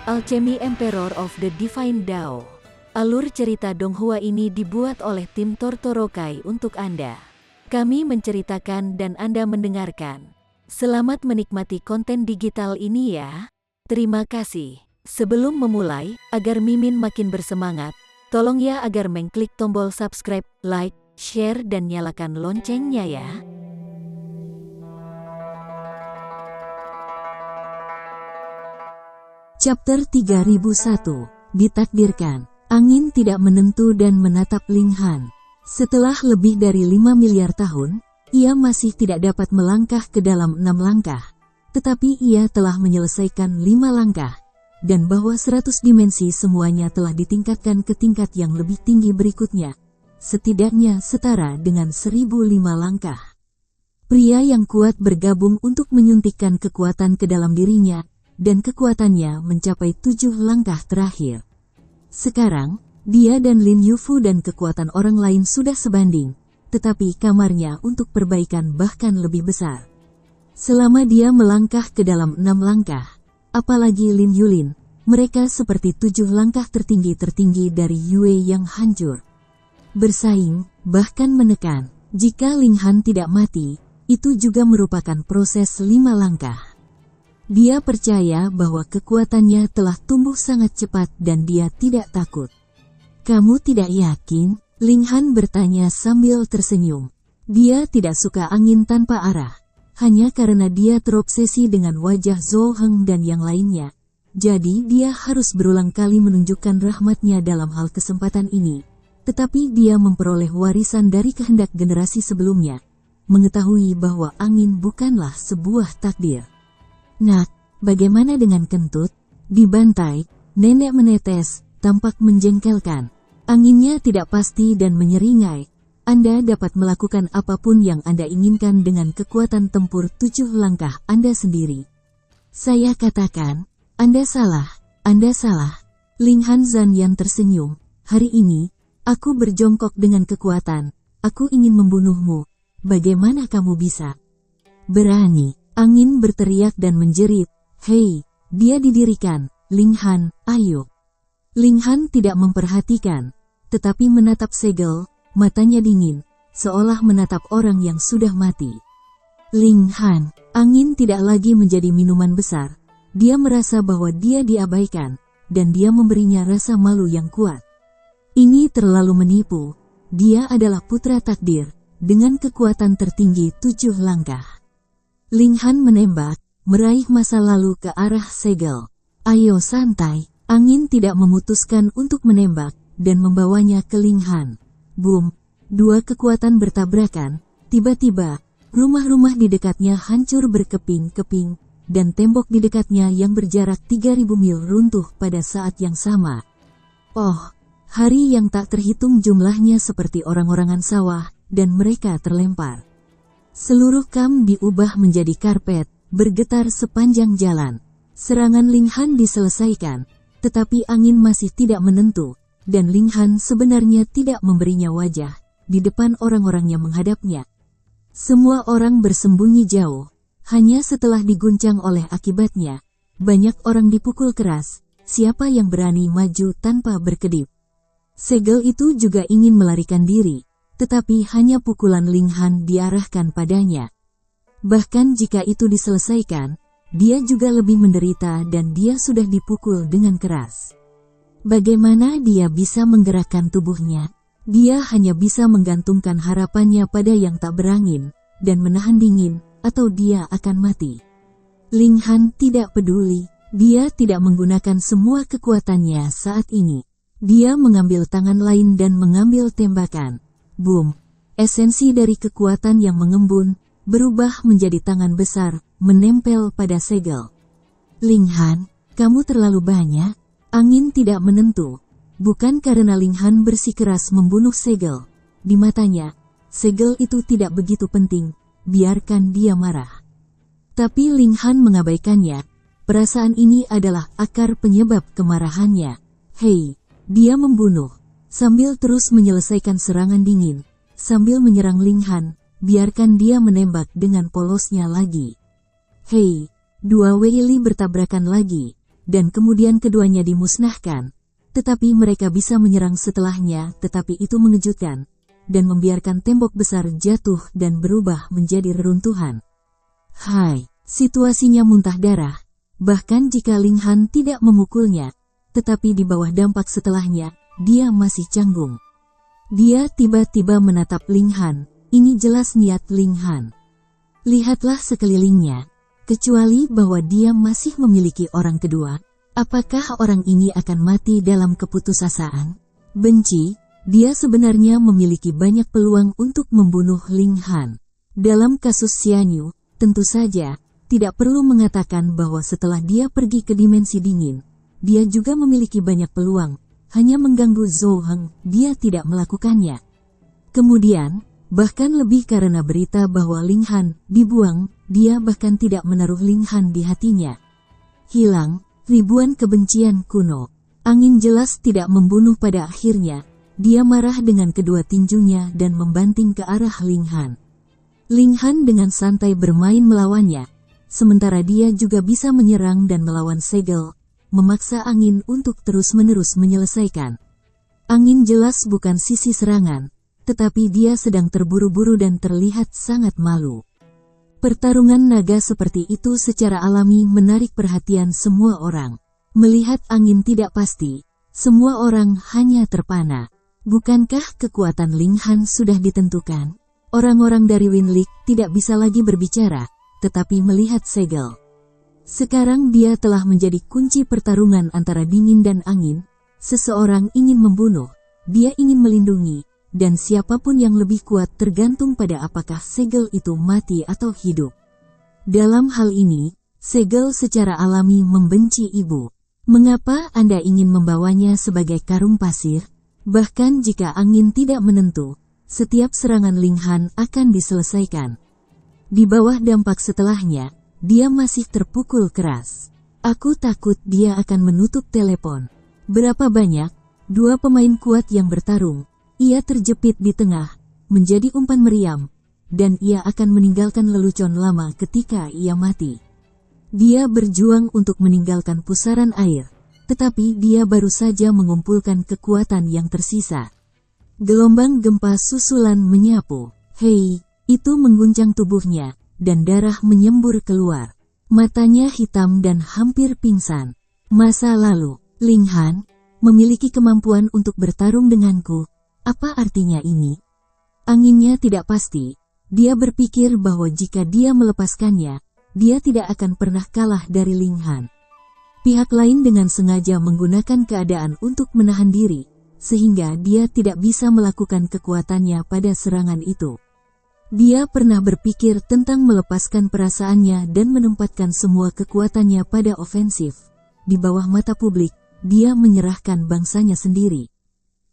Alchemy Emperor of the Divine Dao. Alur cerita Donghua ini dibuat oleh tim Tortorokai untuk Anda. Kami menceritakan dan Anda mendengarkan. Selamat menikmati konten digital ini ya. Terima kasih. Sebelum memulai, agar Mimin makin bersemangat, tolong ya agar mengklik tombol subscribe, like, share dan nyalakan loncengnya ya. Chapter 3001. Ditakdirkan. Angin tidak menentu dan menatap Ling Han. Setelah lebih dari 5 miliar tahun, ia masih tidak dapat melangkah ke dalam 6 langkah. Tetapi ia telah menyelesaikan 5 langkah. Dan bahwa 100 dimensi semuanya telah ditingkatkan ke tingkat yang lebih tinggi berikutnya. Setidaknya setara dengan 1005 langkah. Pria yang kuat bergabung untuk menyuntikkan kekuatan ke dalam dirinya. Dan kekuatannya mencapai 7 langkah terakhir. Sekarang, dia dan Lin Yufu dan kekuatan orang lain sudah sebanding, tetapi kamarnya untuk perbaikan bahkan lebih besar. Selama dia melangkah ke dalam 6 langkah, apalagi Lin Yulin, mereka seperti 7 langkah tertinggi dari Yue yang hancur. Bersaing, bahkan menekan, jika Ling Han tidak mati, itu juga merupakan proses 5 langkah. Dia percaya bahwa kekuatannya telah tumbuh sangat cepat dan dia tidak takut. Kamu tidak yakin? Ling Han bertanya sambil tersenyum. Dia tidak suka angin tanpa arah. Hanya karena dia terobsesi dengan wajah Zhou Heng dan yang lainnya. Jadi dia harus berulang kali menunjukkan rahmatnya dalam hal kesempatan ini. Tetapi dia memperoleh warisan dari kehendak generasi sebelumnya. Mengetahui bahwa angin bukanlah sebuah takdir. Nak, bagaimana dengan kentut? Dibantai, nenek menetes, tampak menjengkelkan. Anginnya tidak pasti dan menyeringai. Anda dapat melakukan apapun yang Anda inginkan dengan kekuatan tempur 7 langkah Anda sendiri. Saya katakan, Anda salah, Anda salah. Ling Han Zhanyan tersenyum. Hari ini, aku berjongkok dengan kekuatan. Aku ingin membunuhmu. Bagaimana kamu bisa? Berani. Angin berteriak dan menjerit. Hei, dia didirikan. Ling Han, ayo. Ling Han tidak memperhatikan, tetapi menatap segel, matanya dingin, seolah menatap orang yang sudah mati. Ling Han, angin tidak lagi menjadi minuman besar. Dia merasa bahwa dia diabaikan, dan dia memberinya rasa malu yang kuat. Ini terlalu menipu. Dia adalah putra takdir, dengan kekuatan tertinggi 7 langkah. Ling Han menembak, meraih masa lalu ke arah segel. Ayo santai, angin tidak memutuskan untuk menembak, dan membawanya ke Ling Han. Boom, 2 kekuatan bertabrakan, tiba-tiba, rumah-rumah di dekatnya hancur berkeping-keping, dan tembok di dekatnya yang berjarak 3000 mil runtuh pada saat yang sama. Oh, hari yang tak terhitung jumlahnya seperti orang-orangan sawah, dan mereka terlempar. Seluruh kam diubah menjadi karpet, bergetar sepanjang jalan. Serangan Ling Han diselesaikan, tetapi angin masih tidak menentu, dan Ling Han sebenarnya tidak memberinya wajah, di depan orang-orang yang menghadapnya. Semua orang bersembunyi jauh, hanya setelah diguncang oleh akibatnya. Banyak orang dipukul keras, siapa yang berani maju tanpa berkedip. Segel itu juga ingin melarikan diri. Tetapi hanya pukulan Ling Han diarahkan padanya. Bahkan jika itu diselesaikan, dia juga lebih menderita dan dia sudah dipukul dengan keras. Bagaimana dia bisa menggerakkan tubuhnya? Dia hanya bisa menggantungkan harapannya pada yang tak berangin, dan menahan dingin, atau dia akan mati. Ling Han tidak peduli, dia tidak menggunakan semua kekuatannya saat ini. Dia mengambil tangan lain dan mengambil tembakan. Boom, esensi dari kekuatan yang mengembun, berubah menjadi tangan besar, menempel pada segel. Ling Han, kamu terlalu banyak, angin tidak menentu. Bukan karena Ling Han bersikeras membunuh segel. Di matanya, segel itu tidak begitu penting, biarkan dia marah. Tapi Ling Han mengabaikannya, perasaan ini adalah akar penyebab kemarahannya. Hei, dia membunuh. Sambil terus menyelesaikan serangan dingin, sambil menyerang Ling Han, biarkan dia menembak dengan polosnya lagi. Hei, 2 Weili bertabrakan lagi, dan kemudian keduanya dimusnahkan. Tetapi mereka bisa menyerang setelahnya, tetapi itu mengejutkan, dan membiarkan tembok besar jatuh dan berubah menjadi reruntuhan. Hai, situasinya muntah darah, bahkan jika Ling Han tidak memukulnya, tetapi di bawah dampak setelahnya, dia masih canggung. Dia tiba-tiba menatap Ling Han, ini jelas niat Ling Han. Lihatlah sekelilingnya, kecuali bahwa dia masih memiliki orang kedua. Apakah orang ini akan mati dalam keputusasaan? Benci, dia sebenarnya memiliki banyak peluang untuk membunuh Ling Han. Dalam kasus Xianyu, tentu saja, tidak perlu mengatakan bahwa setelah dia pergi ke dimensi dingin, dia juga memiliki banyak peluang, hanya mengganggu Zhou Heng, dia tidak melakukannya. Kemudian, bahkan lebih karena berita bahwa Ling Han dibuang, dia bahkan tidak menaruh Ling Han di hatinya. Hilang ribuan kebencian kuno. Angin jelas tidak membunuh pada akhirnya. Dia marah dengan kedua tinjunya dan membanting ke arah Ling Han. Ling Han dengan santai bermain melawannya, sementara dia juga bisa menyerang dan melawan segel, memaksa angin untuk terus-menerus menyelesaikan. Angin jelas bukan sisi serangan, tetapi dia sedang terburu-buru dan terlihat sangat malu. Pertarungan naga seperti itu secara alami menarik perhatian semua orang. Melihat angin tidak pasti, semua orang hanya terpana. Bukankah kekuatan Ling Han sudah ditentukan? Orang-orang dari Winlik tidak bisa lagi berbicara, tetapi melihat segel. Sekarang dia telah menjadi kunci pertarungan antara dingin dan angin. Seseorang ingin membunuh, dia ingin melindungi, dan siapapun yang lebih kuat tergantung pada apakah segel itu mati atau hidup. Dalam hal ini, segel secara alami membenci ibu. Mengapa Anda ingin membawanya sebagai karung pasir? Bahkan jika angin tidak menentu, setiap serangan Ling Han akan diselesaikan. Di bawah dampak setelahnya, dia masih terpukul keras. Aku takut dia akan menutup telepon. Berapa banyak? Dua pemain kuat yang bertarung. Ia terjepit di tengah, menjadi umpan meriam, dan ia akan meninggalkan lelucon lama ketika ia mati. Dia berjuang untuk meninggalkan pusaran air, tetapi dia baru saja mengumpulkan kekuatan yang tersisa. Gelombang gempa susulan menyapu. Hei, itu mengguncang tubuhnya, dan darah menyembur keluar. Matanya hitam dan hampir pingsan. Masa lalu, Ling Han memiliki kemampuan untuk bertarung denganku. Apa artinya ini? Anginnya tidak pasti. Dia berpikir bahwa jika dia melepaskannya, dia tidak akan pernah kalah dari Ling Han. Pihak lain dengan sengaja menggunakan keadaan untuk menahan diri, sehingga dia tidak bisa melakukan kekuatannya pada serangan itu. Dia pernah berpikir tentang melepaskan perasaannya dan menempatkan semua kekuatannya pada ofensif. Di bawah mata publik, dia menyerahkan bangsanya sendiri.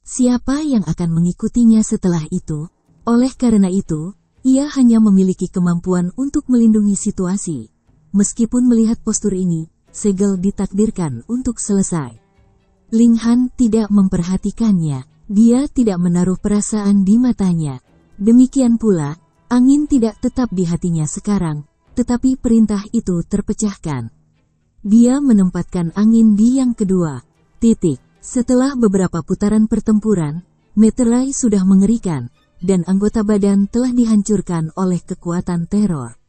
Siapa yang akan mengikutinya setelah itu? Oleh karena itu, ia hanya memiliki kemampuan untuk melindungi situasi. Meskipun melihat postur ini, segel ditakdirkan untuk selesai. Ling Han tidak memperhatikannya. Dia tidak menaruh perasaan di matanya. Demikian pula, angin tidak tetap di hatinya sekarang, tetapi perintah itu terpecahkan. Dia menempatkan angin di yang kedua. Setelah beberapa putaran pertempuran, meterai sudah mengerikan, dan anggota badan telah dihancurkan oleh kekuatan teror.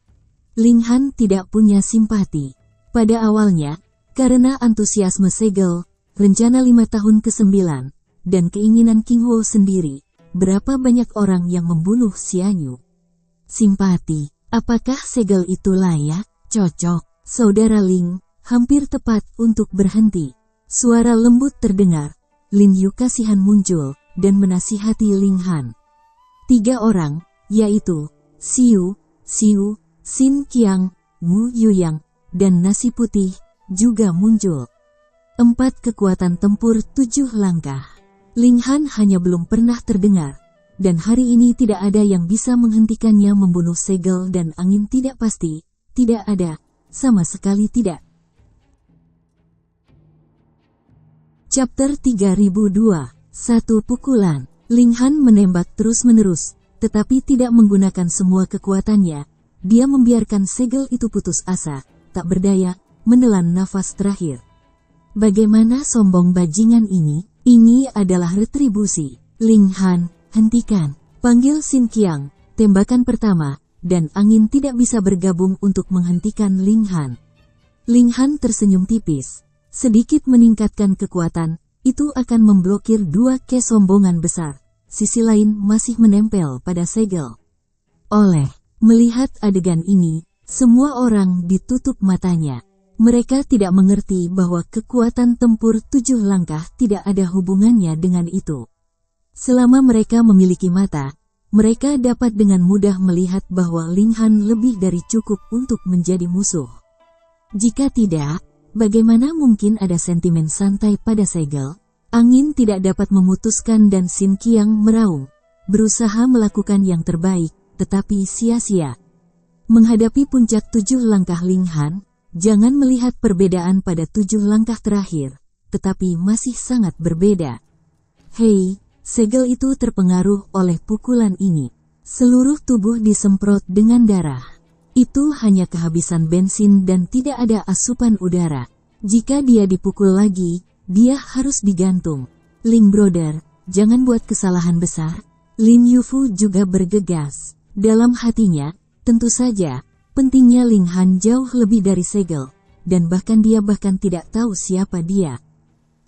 Ling Han tidak punya simpati. Pada awalnya, karena antusiasme segel, rencana 5 tahun ke-9, dan keinginan King Wo sendiri, berapa banyak orang yang membunuh Xianyu. Simpati, apakah segel itu layak? Cocok, Saudara Ling, hampir tepat untuk berhenti. Suara lembut terdengar. Lin Yu kasihan muncul, dan menasihati Ling Han. 3 orang, yaitu Xiu, Xin Qiang, Wu Yuyang, dan Nasi Putih, juga muncul. 4 kekuatan tempur 7 langkah. Ling Han hanya belum pernah terdengar, dan hari ini tidak ada yang bisa menghentikannya membunuh segel dan angin tidak pasti, tidak ada, sama sekali tidak. Chapter 3002, Satu pukulan. Ling Han menembak terus-menerus, tetapi tidak menggunakan semua kekuatannya. Dia membiarkan segel itu putus asa, tak berdaya, menelan nafas terakhir. Bagaimana sombong bajingan ini? Ini adalah retribusi. Ling Han, hentikan. Panggil Sin Qiang, tembakan pertama, dan angin tidak bisa bergabung untuk menghentikan Ling Han. Ling Han tersenyum tipis. Sedikit meningkatkan kekuatan, itu akan memblokir dua kesombongan besar. Sisi lain masih menempel pada segel. Melihat adegan ini, semua orang ditutup matanya. Mereka tidak mengerti bahwa kekuatan tempur 7 langkah tidak ada hubungannya dengan itu. Selama mereka memiliki mata, mereka dapat dengan mudah melihat bahwa Ling Han lebih dari cukup untuk menjadi musuh. Jika tidak, bagaimana mungkin ada sentimen santai pada segel? Angin tidak dapat memutuskan dan Sin Qiang meraung, berusaha melakukan yang terbaik, tetapi sia-sia. Menghadapi puncak 7 langkah Ling Han, jangan melihat perbedaan pada 7 langkah terakhir, tetapi masih sangat berbeda. Hei, segel itu terpengaruh oleh pukulan ini. Seluruh tubuh disemprot dengan darah. Itu hanya kehabisan bensin dan tidak ada asupan udara. Jika dia dipukul lagi, dia harus digantung. Ling Brother, jangan buat kesalahan besar. Lin Yufu juga bergegas. Dalam hatinya, tentu saja, pentingnya Ling Han jauh lebih dari segel, dan bahkan dia tidak tahu siapa dia.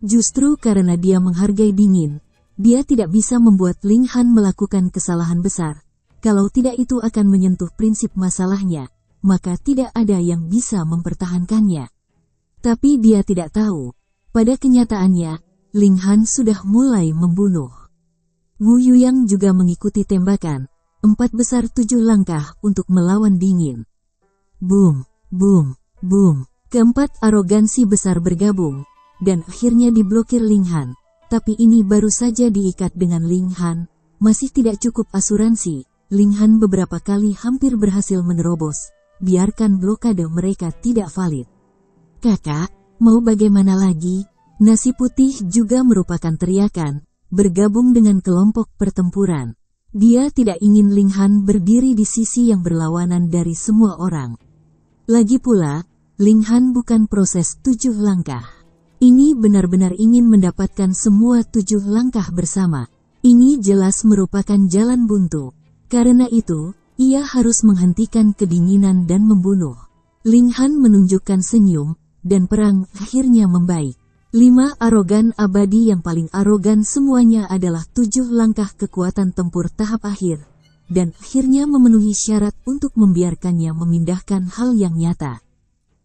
Justru karena dia menghargai dingin, dia tidak bisa membuat Ling Han melakukan kesalahan besar. Kalau tidak itu akan menyentuh prinsip masalahnya, maka tidak ada yang bisa mempertahankannya. Tapi dia tidak tahu, pada kenyataannya, Ling Han sudah mulai membunuh. Wu Yuyang juga mengikuti tembakan, 4 besar 7 langkah untuk melawan dingin. Boom, boom, boom. Keempat arogansi besar bergabung, dan akhirnya diblokir Ling Han. Tapi ini baru saja diikat dengan Ling Han. Masih tidak cukup asuransi. Ling Han beberapa kali hampir berhasil menerobos. Biarkan blokade mereka tidak valid. Kakak, mau bagaimana lagi? Nasi putih juga merupakan teriakan, bergabung dengan kelompok pertempuran. Dia tidak ingin Ling Han berdiri di sisi yang berlawanan dari semua orang. Lagi pula, Ling Han bukan proses 7 langkah. Ini benar-benar ingin mendapatkan semua 7 langkah bersama. Ini jelas merupakan jalan buntu. Karena itu, ia harus menghentikan kedinginan dan membunuh. Ling Han menunjukkan senyum, dan perang akhirnya membaik. 5 arogan abadi yang paling arogan semuanya adalah 7 langkah kekuatan tempur tahap akhir. Dan akhirnya memenuhi syarat untuk membiarkannya memindahkan hal yang nyata.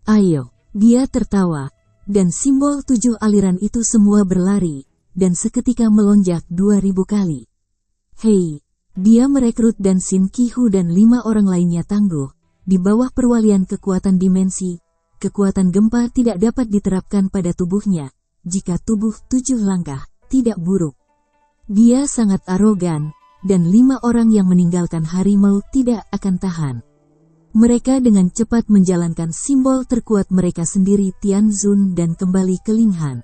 Ayo, dia tertawa, dan simbol 7 aliran itu semua berlari, dan seketika melonjak 2000 kali. Hei, dia merekrut dan Sin Qihu dan 5 orang lainnya tangguh, di bawah perwalian kekuatan dimensi. Kekuatan gempa tidak dapat diterapkan pada tubuhnya, jika tubuh 7 langkah tidak buruk. Dia sangat arogan, dan 5 orang yang meninggalkan harimau tidak akan tahan. Mereka dengan cepat menjalankan simbol terkuat mereka sendiri Tianzun dan kembali ke Ling Han.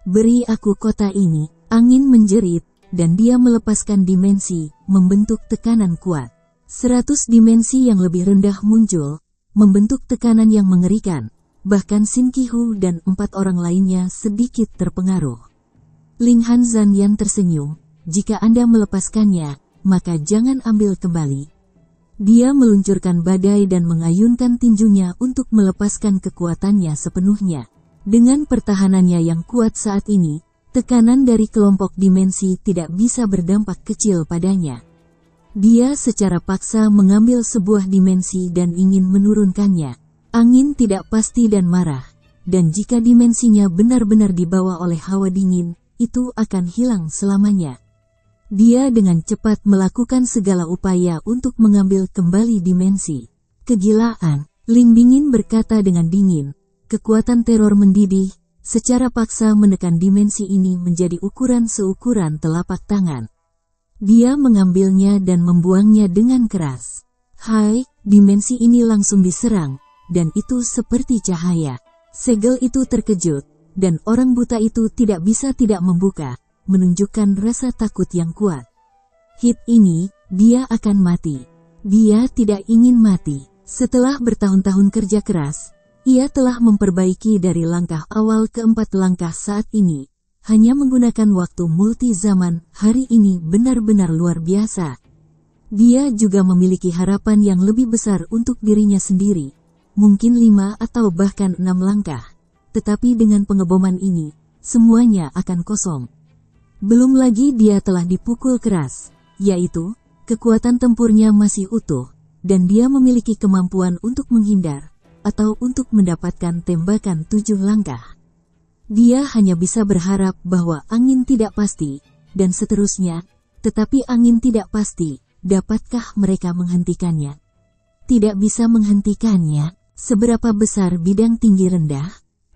Beri aku kota ini, angin menjerit, dan dia melepaskan dimensi, membentuk tekanan kuat. 100 dimensi yang lebih rendah muncul, membentuk tekanan yang mengerikan. Bahkan Sin Qihu dan 4 orang lainnya sedikit terpengaruh. Ling Han Zhanyan tersenyum. Jika Anda melepaskannya, maka jangan ambil kembali. Dia meluncurkan badai dan mengayunkan tinjunya untuk melepaskan kekuatannya sepenuhnya. Dengan pertahanannya yang kuat saat ini, tekanan dari kelompok dimensi tidak bisa berdampak kecil padanya. Dia secara paksa mengambil sebuah dimensi dan ingin menurunkannya. Angin tidak pasti dan marah, dan jika dimensinya benar-benar dibawa oleh hawa dingin, itu akan hilang selamanya. Dia dengan cepat melakukan segala upaya untuk mengambil kembali dimensi. Kegilaan, Ling Dingin berkata dengan dingin. Kekuatan teror mendidih, secara paksa menekan dimensi ini menjadi ukuran seukuran telapak tangan. Dia mengambilnya dan membuangnya dengan keras. Hai, dimensi ini langsung diserang, dan itu seperti cahaya. Segel itu terkejut, dan orang buta itu tidak bisa tidak membuka, menunjukkan rasa takut yang kuat. Hit ini, dia akan mati. Dia tidak ingin mati. Setelah bertahun-tahun kerja keras, Ia telah memperbaiki dari langkah awal ke 4 langkah saat ini. Hanya menggunakan waktu multi zaman, hari ini benar-benar luar biasa. Dia juga memiliki harapan yang lebih besar untuk dirinya sendiri. Mungkin 5 atau bahkan 6 langkah. Tetapi dengan pengeboman ini, semuanya akan kosong. Belum lagi dia telah dipukul keras, yaitu, kekuatan tempurnya masih utuh, dan dia memiliki kemampuan untuk menghindar, atau untuk mendapatkan tembakan 7 langkah. Dia hanya bisa berharap bahwa angin tidak pasti, dan seterusnya, tetapi angin tidak pasti, dapatkah mereka menghentikannya? Tidak bisa menghentikannya. Seberapa besar bidang tinggi rendah?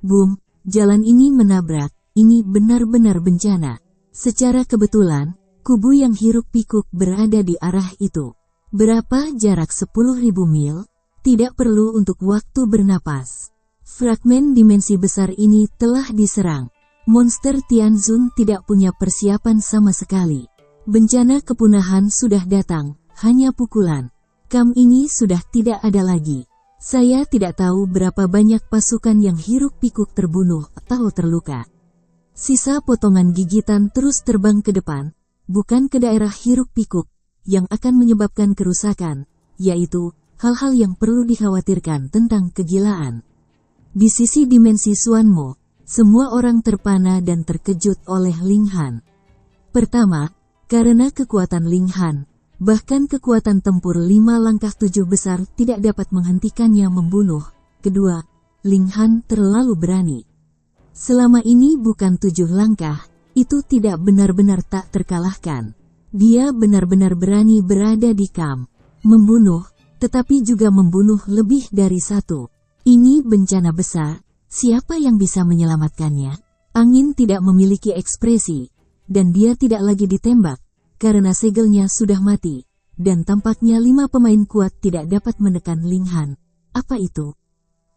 Boom, jalan ini menabrak, ini benar-benar bencana. Secara kebetulan, kubu yang hiruk-pikuk berada di arah itu. Berapa jarak 10.000 mil? Tidak perlu untuk waktu bernapas. Fragmen dimensi besar ini telah diserang. Monster Tianzun tidak punya persiapan sama sekali. Bencana kepunahan sudah datang, hanya pukulan. Kam ini sudah tidak ada lagi. Saya tidak tahu berapa banyak pasukan yang hiruk-pikuk terbunuh atau terluka. Sisa potongan gigitan terus terbang ke depan, bukan ke daerah hiruk-pikuk, yang akan menyebabkan kerusakan, yaitu hal-hal yang perlu dikhawatirkan tentang kegilaan. Di sisi dimensi Xuanmo, semua orang terpana dan terkejut oleh Ling Han. Pertama, karena kekuatan Ling Han, bahkan kekuatan tempur 5 langkah 7 besar tidak dapat menghentikannya membunuh. Kedua, Ling Han terlalu berani. Selama ini bukan 7 langkah, itu tidak benar-benar tak terkalahkan. Dia benar-benar berani berada di Kam, membunuh, tetapi juga membunuh lebih dari 1. Ini bencana besar, siapa yang bisa menyelamatkannya? Angin tidak memiliki ekspresi, dan dia tidak lagi ditembak, karena segelnya sudah mati, dan tampaknya 5 pemain kuat tidak dapat menekan Ling Han. Apa itu?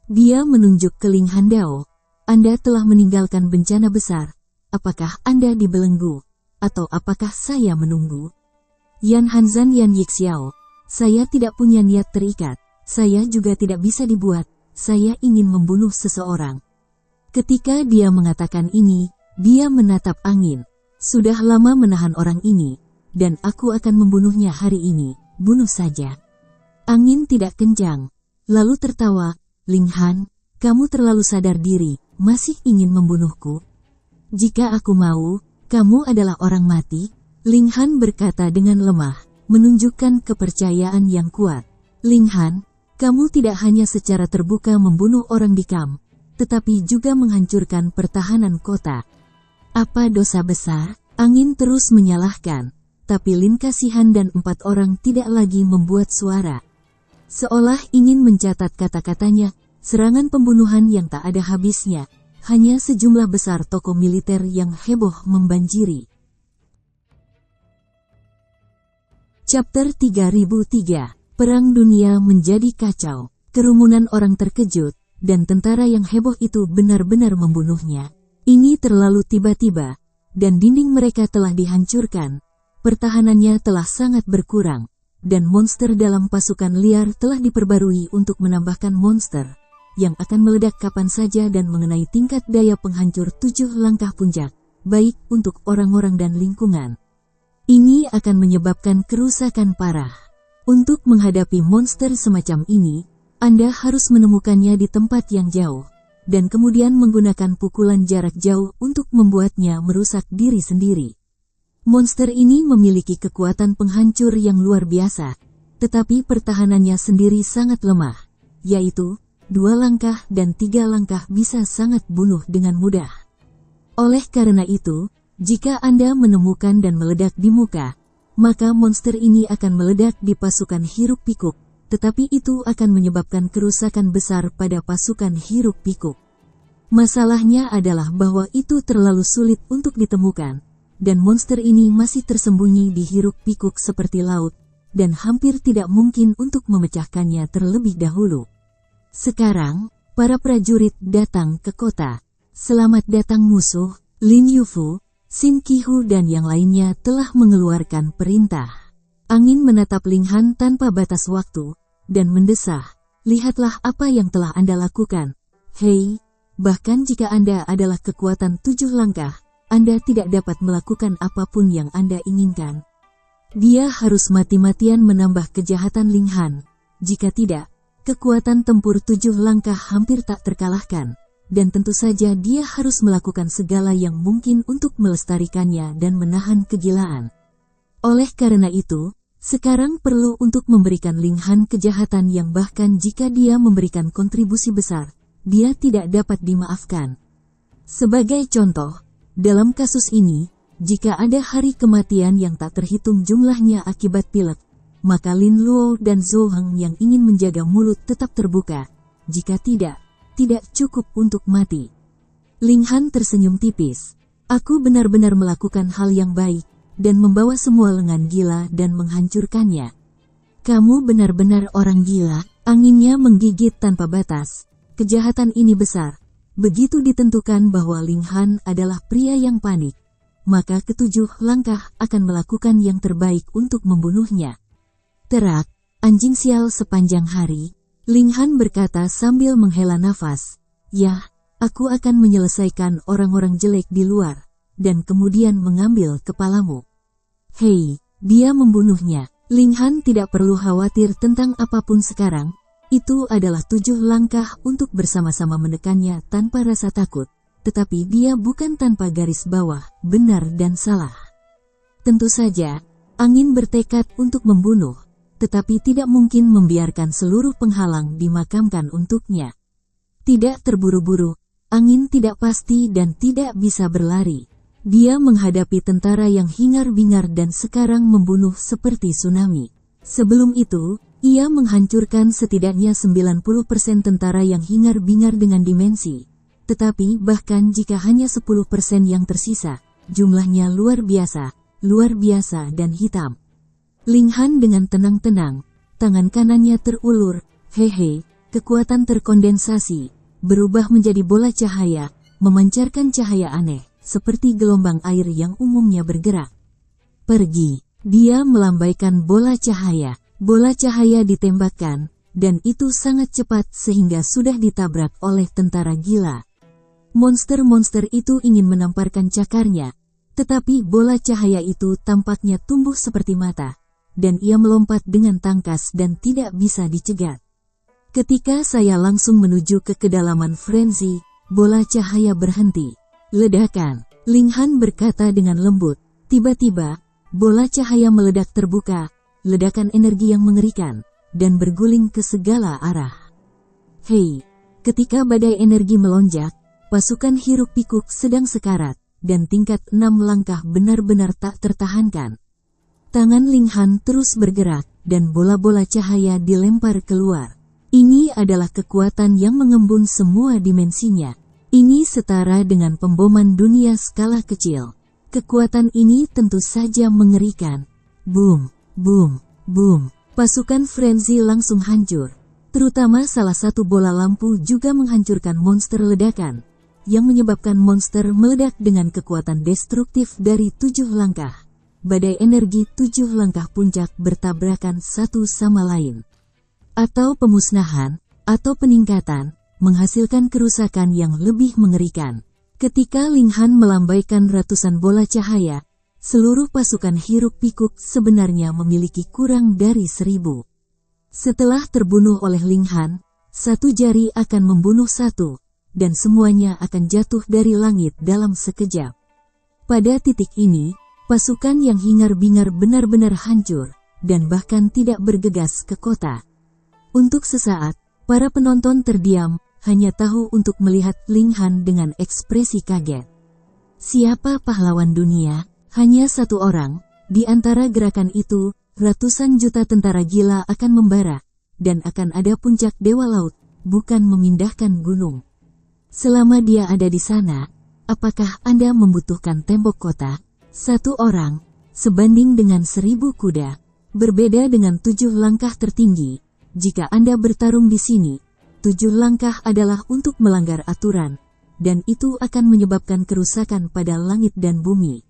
Dia menunjuk ke Ling Han Dao. Anda telah meninggalkan bencana besar. Apakah Anda dibelenggu? Atau apakah saya menunggu? Yan Hanzan Yan Yixiao. Saya tidak punya niat terikat. Saya juga tidak bisa dibuat. Saya ingin membunuh seseorang. Ketika dia mengatakan ini, dia menatap angin. Sudah lama menahan orang ini, dan aku akan membunuhnya hari ini. Bunuh saja. Angin tidak kencang, lalu tertawa. Ling Han, kamu terlalu sadar diri, masih ingin membunuhku? Jika aku mau, kamu adalah orang mati. Ling Han berkata dengan lemah, menunjukkan kepercayaan yang kuat. Ling Han, kamu tidak hanya secara terbuka membunuh orang di Kam, tetapi juga menghancurkan pertahanan kota. Apa dosa besar? Angin terus menyalahkan, tapi Lin Kasihan dan 4 orang tidak lagi membuat suara. Seolah ingin mencatat kata-katanya, serangan pembunuhan yang tak ada habisnya, hanya sejumlah besar tokoh militer yang heboh membanjiri. Chapter 3003. Perang dunia menjadi kacau. Kerumunan orang terkejut, dan tentara yang heboh itu benar-benar membunuhnya. Ini terlalu tiba-tiba, dan dinding mereka telah dihancurkan. Pertahanannya telah sangat berkurang, dan monster dalam pasukan liar telah diperbarui untuk menambahkan monster yang akan meledak kapan saja dan mengenai tingkat daya penghancur 7 langkah puncak, baik untuk orang-orang dan lingkungan. Ini akan menyebabkan kerusakan parah. Untuk menghadapi monster semacam ini, Anda harus menemukannya di tempat yang jauh, dan kemudian menggunakan pukulan jarak jauh untuk membuatnya merusak diri sendiri. Monster ini memiliki kekuatan penghancur yang luar biasa, tetapi pertahanannya sendiri sangat lemah, yaitu 2 langkah dan 3 langkah bisa sangat bunuh dengan mudah. Oleh karena itu, jika Anda menemukan dan meledak di muka, maka monster ini akan meledak di pasukan hiruk-pikuk, tetapi itu akan menyebabkan kerusakan besar pada pasukan hiruk-pikuk. Masalahnya adalah bahwa itu terlalu sulit untuk ditemukan, dan monster ini masih tersembunyi di hiruk-pikuk seperti laut, dan hampir tidak mungkin untuk memecahkannya terlebih dahulu. Sekarang, para prajurit datang ke kota. Selamat datang musuh. Lin Yufu, Xin Qihu dan yang lainnya telah mengeluarkan perintah. Angin menatap Ling Han tanpa batas waktu, dan mendesah, lihatlah apa yang telah Anda lakukan, Hei, bahkan jika Anda adalah kekuatan 7 langkah, Anda tidak dapat melakukan apapun yang Anda inginkan. Dia harus mati-matian menambah kejahatan Ling Han. Jika tidak, kekuatan tempur 7 langkah hampir tak terkalahkan. Dan tentu saja dia harus melakukan segala yang mungkin untuk melestarikannya dan menahan kegilaan. Oleh karena itu, sekarang perlu untuk memberikan Ling Han kejahatan yang bahkan jika dia memberikan kontribusi besar, dia tidak dapat dimaafkan. Sebagai contoh, dalam kasus ini, jika ada hari kematian yang tak terhitung jumlahnya akibat pilek, maka Lin Luo dan Zhou Heng yang ingin menjaga mulut tetap terbuka. Jika tidak cukup untuk mati. Ling Han tersenyum tipis. Aku benar-benar melakukan hal yang baik, dan membawa semua lengan gila dan menghancurkannya. Kamu benar-benar orang gila, anginnya menggigit tanpa batas. Kejahatan ini besar. Begitu ditentukan bahwa Ling Han adalah pria yang panik, maka ketujuh langkah akan melakukan yang terbaik untuk membunuhnya. Terak, anjing sial sepanjang hari, Ling Han berkata sambil menghela nafas. Ya, aku akan menyelesaikan orang-orang jelek di luar, dan kemudian mengambil kepalamu. Hei, dia membunuhnya. Ling Han tidak perlu khawatir tentang apapun sekarang. Itu adalah 7 langkah untuk bersama-sama menekannya tanpa rasa takut. Tetapi dia bukan tanpa garis bawah, benar dan salah. Tentu saja, angin bertekad untuk membunuh, tetapi tidak mungkin membiarkan seluruh penghalang dimakamkan untuknya. Tidak terburu-buru, angin tidak pasti dan tidak bisa berlari. Dia menghadapi tentara yang hingar-bingar dan sekarang membunuh seperti tsunami. Sebelum itu, ia menghancurkan setidaknya 90% tentara yang hingar-bingar dengan dimensi. Tetapi bahkan jika hanya 10% yang tersisa, jumlahnya luar biasa dan hitam. Ling Han dengan tenang-tenang, tangan kanannya terulur, hehe, kekuatan terkondensasi, berubah menjadi bola cahaya, memancarkan cahaya aneh, seperti gelombang air yang umumnya bergerak. Pergi, dia melambaikan bola cahaya ditembakkan, dan itu sangat cepat sehingga sudah ditabrak oleh tentara gila. Monster-monster itu ingin menamparkan cakarnya, tetapi bola cahaya itu tampaknya tumbuh seperti mata, dan ia melompat dengan tangkas dan tidak bisa dicegat. Ketika saya langsung menuju ke kedalaman frenzy, bola cahaya berhenti. Ledakan, Ling Han berkata dengan lembut. Tiba-tiba, bola cahaya meledak terbuka, ledakan energi yang mengerikan, dan berguling ke segala arah. Hei, ketika badai energi melonjak, pasukan hiruk pikuk sedang sekarat, dan tingkat 6 langkah benar-benar tak tertahankan. Tangan Ling Han terus bergerak, dan bola-bola cahaya dilempar keluar. Ini adalah kekuatan yang mengembun semua dimensinya. Ini setara dengan pemboman dunia skala kecil. Kekuatan ini tentu saja mengerikan. Boom, boom, boom. Pasukan frenzy langsung hancur. Terutama salah satu bola lampu juga menghancurkan monster ledakan, yang menyebabkan monster meledak dengan kekuatan destruktif dari 7 langkah. Badai energi 7 langkah puncak bertabrakan satu sama lain. Atau pemusnahan, atau peningkatan, menghasilkan kerusakan yang lebih mengerikan. Ketika Ling Han melambaikan ratusan bola cahaya, seluruh pasukan hiruk pikuk sebenarnya memiliki kurang dari 1000. Setelah terbunuh oleh Ling Han, satu jari akan membunuh satu, dan semuanya akan jatuh dari langit dalam sekejap. Pada titik ini, pasukan yang hingar-bingar benar-benar hancur, dan bahkan tidak bergegas ke kota. Untuk sesaat, para penonton terdiam, hanya tahu untuk melihat Ling Han dengan ekspresi kaget. Siapa pahlawan dunia? Hanya satu orang. Di antara gerakan itu, ratusan juta tentara gila akan membara, dan akan ada puncak Dewa Laut, bukan memindahkan gunung. Selama dia ada di sana, apakah Anda membutuhkan tembok kota? Satu orang, sebanding dengan 1000 kuda, berbeda dengan 7 langkah tertinggi. Jika Anda bertarung di sini, 7 langkah adalah untuk melanggar aturan, dan itu akan menyebabkan kerusakan pada langit dan bumi.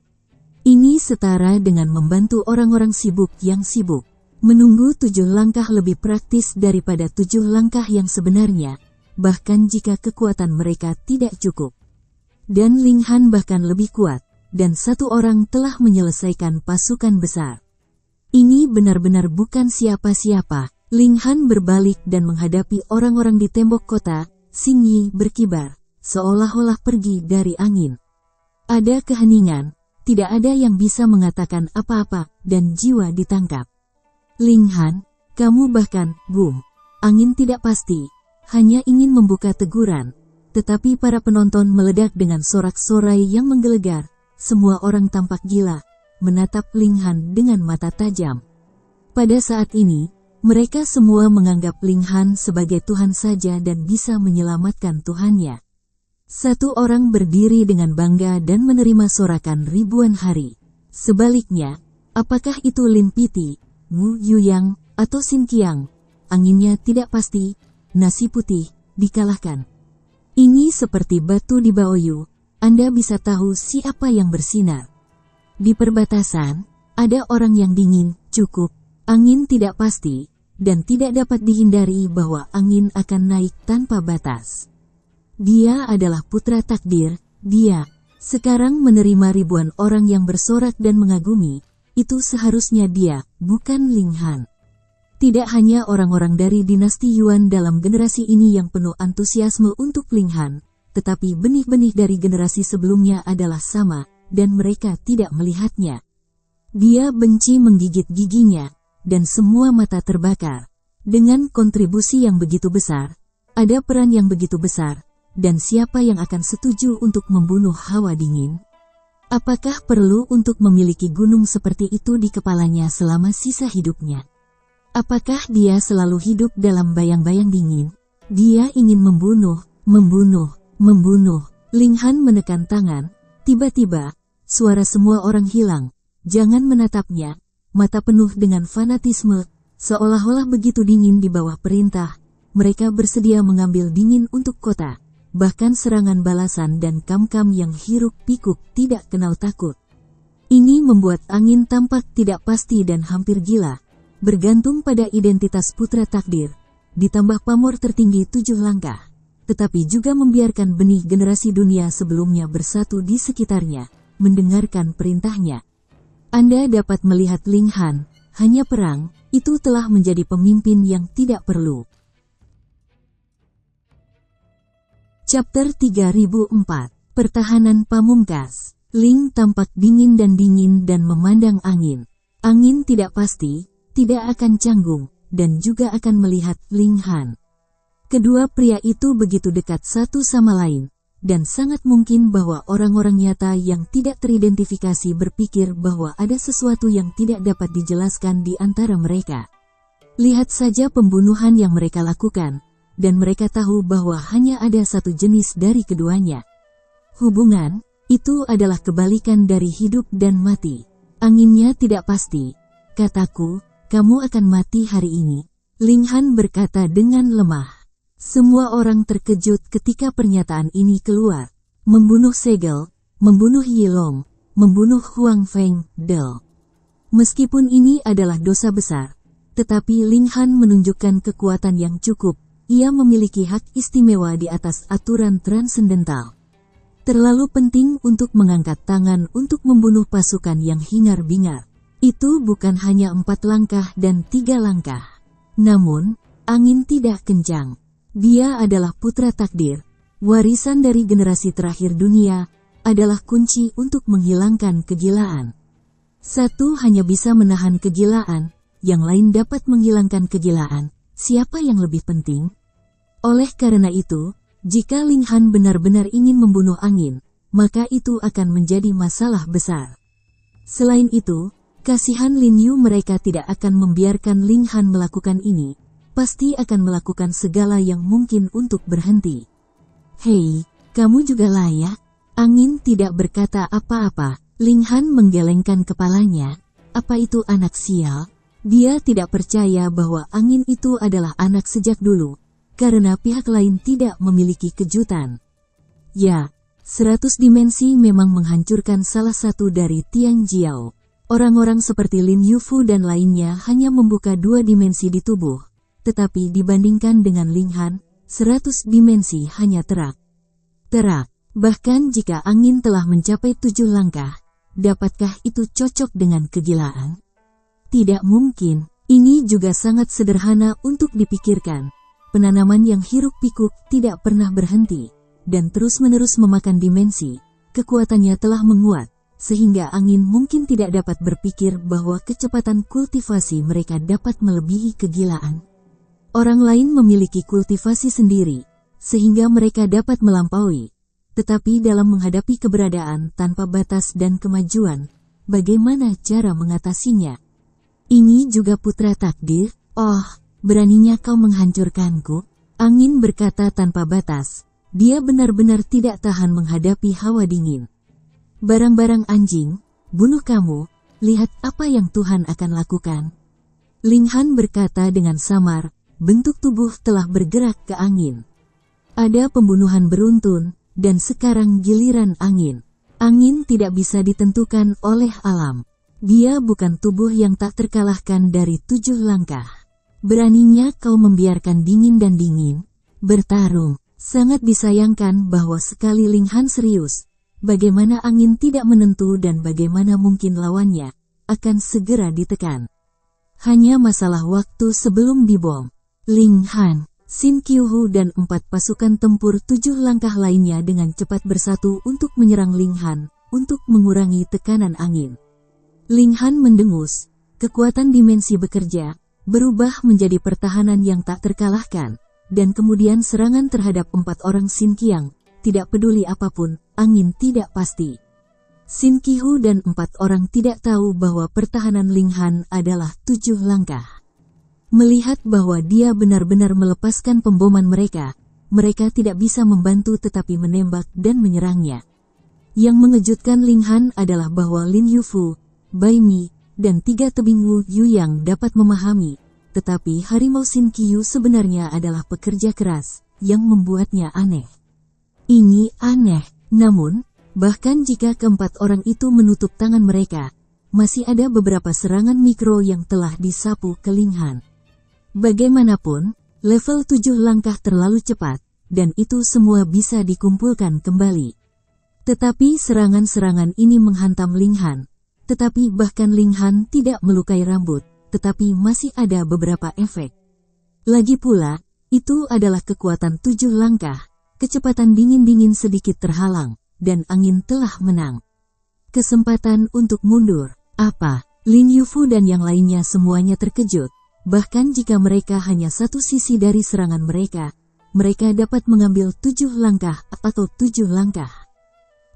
Ini setara dengan membantu orang-orang sibuk yang sibuk. Menunggu 7 langkah lebih praktis daripada 7 langkah yang sebenarnya, bahkan jika kekuatan mereka tidak cukup. Dan Ling Han bahkan lebih kuat, dan satu orang telah menyelesaikan pasukan besar. Ini benar-benar bukan siapa-siapa. Ling Han berbalik dan menghadapi orang-orang di tembok kota. Xing Yi berkibar, seolah-olah pergi dari angin. Ada keheningan, tidak ada yang bisa mengatakan apa-apa, dan jiwa ditangkap. Ling Han, kamu bahkan, boom. Angin tidak pasti, hanya ingin membuka teguran. Tetapi para penonton meledak dengan sorak-sorai yang menggelegar. Semua orang tampak gila, menatap Ling Han dengan mata tajam. Pada saat ini, mereka semua menganggap Ling Han sebagai Tuhan saja dan bisa menyelamatkan Tuhannya. Satu orang berdiri dengan bangga dan menerima sorakan ribuan hari. Sebaliknya, apakah itu Lin Piti, Wu Yuyang, atau Xin Qiang? Anginnya tidak pasti, nasi putih, dikalahkan. Ini seperti batu di Baoyu, Anda bisa tahu siapa yang bersinar. Di perbatasan, ada orang yang dingin, cukup, angin tidak pasti, dan tidak dapat dihindari bahwa angin akan naik tanpa batas. Dia adalah putra takdir, dia sekarang menerima ribuan orang yang bersorak dan mengagumi, itu seharusnya dia, bukan Ling Han. Tidak hanya orang-orang dari dinasti Yuan dalam generasi ini yang penuh antusiasme untuk Ling Han, tetapi benih-benih dari generasi sebelumnya adalah sama, dan mereka tidak melihatnya. Dia benci menggigit giginya, dan semua mata terbakar. Dengan kontribusi yang begitu besar, ada peran yang begitu besar, dan siapa yang akan setuju untuk membunuh hawa dingin? Apakah perlu untuk memiliki gunung seperti itu di kepalanya selama sisa hidupnya? Apakah dia selalu hidup dalam bayang-bayang dingin? Dia ingin membunuh. Ling Han menekan tangan, tiba-tiba, suara semua orang hilang. Jangan menatapnya, mata penuh dengan fanatisme, seolah-olah begitu dingin di bawah perintah. Mereka bersedia mengambil dingin untuk kota. Bahkan serangan balasan dan kam-kam yang hiruk-pikuk tidak kenal takut. Ini membuat angin tampak tidak pasti dan hampir gila. Bergantung pada identitas putra takdir, ditambah pamor tertinggi 7 langkah. Tetapi juga membiarkan benih generasi dunia sebelumnya bersatu di sekitarnya, mendengarkan perintahnya. Anda dapat melihat Ling Han, hanya perang, itu telah menjadi pemimpin yang tidak perlu. Chapter 3004, Pertahanan Pamungkas. Ling tampak dingin dan memandang angin. Angin tidak pasti, tidak akan canggung, dan juga akan melihat Ling Han. Kedua pria itu begitu dekat satu sama lain, dan sangat mungkin bahwa orang-orang nyata yang tidak teridentifikasi berpikir bahwa ada sesuatu yang tidak dapat dijelaskan di antara mereka. Lihat saja pembunuhan yang mereka lakukan, dan mereka tahu bahwa hanya ada satu jenis dari keduanya. Hubungan, itu adalah kebalikan dari hidup dan mati. Anginnya tidak pasti. Kataku, kamu akan mati hari ini, Ling Han berkata dengan lemah. Semua orang terkejut ketika pernyataan ini keluar. Membunuh Segel, membunuh Yi Long, membunuh Huang Feng, Del. Meskipun ini adalah dosa besar, tetapi Ling Han menunjukkan kekuatan yang cukup. Ia memiliki hak istimewa di atas aturan transendental. Terlalu penting untuk mengangkat tangan untuk membunuh pasukan yang hingar-bingar. Itu bukan hanya 4 langkah dan 3 langkah. Namun, angin tidak kencang. Dia adalah putra takdir. Warisan dari generasi terakhir dunia adalah kunci untuk menghilangkan kegilaan. Satu hanya bisa menahan kegilaan, yang lain dapat menghilangkan kegilaan. Siapa yang lebih penting? Oleh karena itu, jika Ling Han benar-benar ingin membunuh angin, maka itu akan menjadi masalah besar. Selain itu, kasihan Lin Yu mereka tidak akan membiarkan Ling Han melakukan ini, pasti akan melakukan segala yang mungkin untuk berhenti. Hei, kamu juga layak? Angin tidak berkata apa-apa. Ling Han menggelengkan kepalanya. Apa itu anak sial? Dia tidak percaya bahwa angin itu adalah anak sejak dulu, karena pihak lain tidak memiliki kejutan. Ya, 100 dimensi memang menghancurkan salah satu dari Tian Jiao. Orang-orang seperti Lin Yufu dan lainnya hanya membuka 2 dimensi di tubuh. Tetapi dibandingkan dengan Ling Han, 100 dimensi hanya terak. Bahkan jika angin telah mencapai 7 langkah, dapatkah itu cocok dengan kegilaan? Tidak mungkin. Ini juga sangat sederhana untuk dipikirkan. Penanaman yang hiruk-pikuk tidak pernah berhenti, dan terus-menerus memakan dimensi. Kekuatannya telah menguat, sehingga angin mungkin tidak dapat berpikir bahwa kecepatan kultivasi mereka dapat melebihi kegilaan. Orang lain memiliki kultivasi sendiri, sehingga mereka dapat melampaui. Tetapi dalam menghadapi keberadaan tanpa batas dan kemajuan, bagaimana cara mengatasinya? Ini juga putra takdir. Oh, beraninya kau menghancurkanku. Angin berkata tanpa batas. Dia benar-benar tidak tahan menghadapi hawa dingin. Barang-barang anjing, bunuh kamu. Lihat apa yang Tuhan akan lakukan. Linghan berkata dengan samar. Bentuk tubuh telah bergerak ke angin. Ada pembunuhan beruntun, dan sekarang giliran angin. Angin tidak bisa ditentukan oleh alam. Dia bukan tubuh yang tak terkalahkan dari 7 langkah. Beraninya kau membiarkan dingin dan dingin bertarung. Sangat disayangkan bahwa sekali Linghan serius, bagaimana angin tidak menentu dan bagaimana mungkin lawannya akan segera ditekan. Hanya masalah waktu sebelum dibom. Linghan, Xin Qiuhu dan 4 pasukan tempur 7 langkah lainnya dengan cepat bersatu untuk menyerang Linghan untuk mengurangi tekanan angin. Linghan mendengus, kekuatan dimensi bekerja, berubah menjadi pertahanan yang tak terkalahkan, dan kemudian serangan terhadap 4 orang Xin Qiang, tidak peduli apapun, angin tidak pasti. Xin Qiuhu dan 4 orang tidak tahu bahwa pertahanan Linghan adalah 7 langkah. Melihat bahwa dia benar-benar melepaskan pemboman mereka tidak bisa membantu tetapi menembak dan menyerangnya. Yang mengejutkan Linghan adalah bahwa Lin Yufu, Bai Mi, dan 3 tebing Wu Yu yang dapat memahami, tetapi harimau Xin Qiu sebenarnya adalah pekerja keras, yang membuatnya aneh. Ini aneh, namun, bahkan jika keempat orang itu menutup tangan mereka, masih ada beberapa serangan mikro yang telah disapu ke Linghan. Bagaimanapun, level 7 langkah terlalu cepat, dan itu semua bisa dikumpulkan kembali. Tetapi serangan-serangan ini menghantam Linghan. Tetapi bahkan Linghan tidak melukai rambut, tetapi masih ada beberapa efek. Lagi pula, itu adalah kekuatan 7 langkah, kecepatan dingin-dingin sedikit terhalang, dan angin telah menang. Kesempatan untuk mundur, apa? Lin Yufu dan yang lainnya semuanya terkejut, bahkan jika mereka hanya satu sisi dari serangan mereka dapat mengambil 7 langkah atau 7 langkah.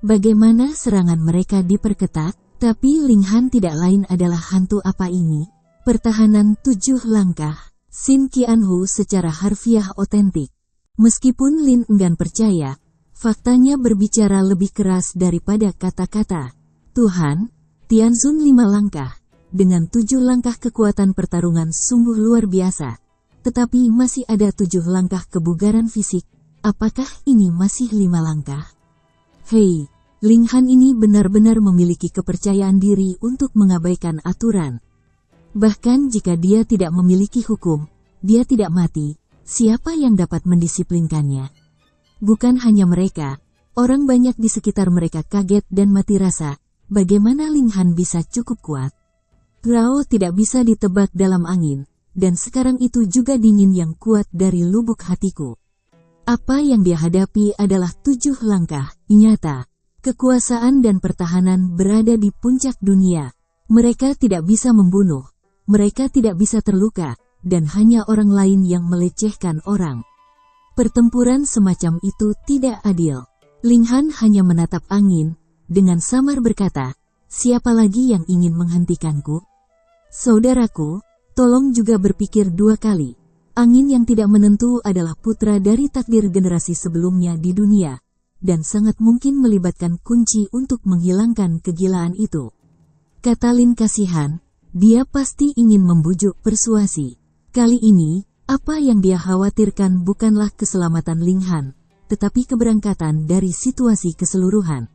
Bagaimana serangan mereka diperketat? Tapi Linghan tidak lain adalah hantu apa ini? Pertahanan 7 langkah. Xin Qianhu secara harfiah otentik. Meskipun Lin enggan percaya, faktanya berbicara lebih keras daripada kata-kata. Tuhan, Tianzun 5 langkah. Dengan 7 langkah kekuatan pertarungan sungguh luar biasa. Tetapi masih ada 7 langkah kebugaran fisik. Apakah ini masih 5 langkah? Hei! Linghan ini benar-benar memiliki kepercayaan diri untuk mengabaikan aturan. Bahkan jika dia tidak memiliki hukum, dia tidak mati, siapa yang dapat mendisiplinkannya? Bukan hanya mereka, orang banyak di sekitar mereka kaget dan mati rasa, bagaimana Linghan bisa cukup kuat? Rao tidak bisa ditebak dalam angin, dan sekarang itu juga dingin yang kuat dari lubuk hatiku. Apa yang dia hadapi adalah 7 langkah, nyata. Kekuasaan dan pertahanan berada di puncak dunia. Mereka tidak bisa membunuh, mereka tidak bisa terluka, dan hanya orang lain yang melecehkan orang. Pertempuran semacam itu tidak adil. Linghan hanya menatap angin, dengan samar berkata, siapa lagi yang ingin menghentikanku? Saudaraku, tolong juga berpikir 2 kali. Angin yang tidak menentu adalah putra dari takdir generasi sebelumnya di dunia, dan sangat mungkin melibatkan kunci untuk menghilangkan kegilaan itu. Kata Lin kasihan, dia pasti ingin membujuk persuasi. Kali ini, apa yang dia khawatirkan bukanlah keselamatan Linghan, tetapi keberangkatan dari situasi keseluruhan.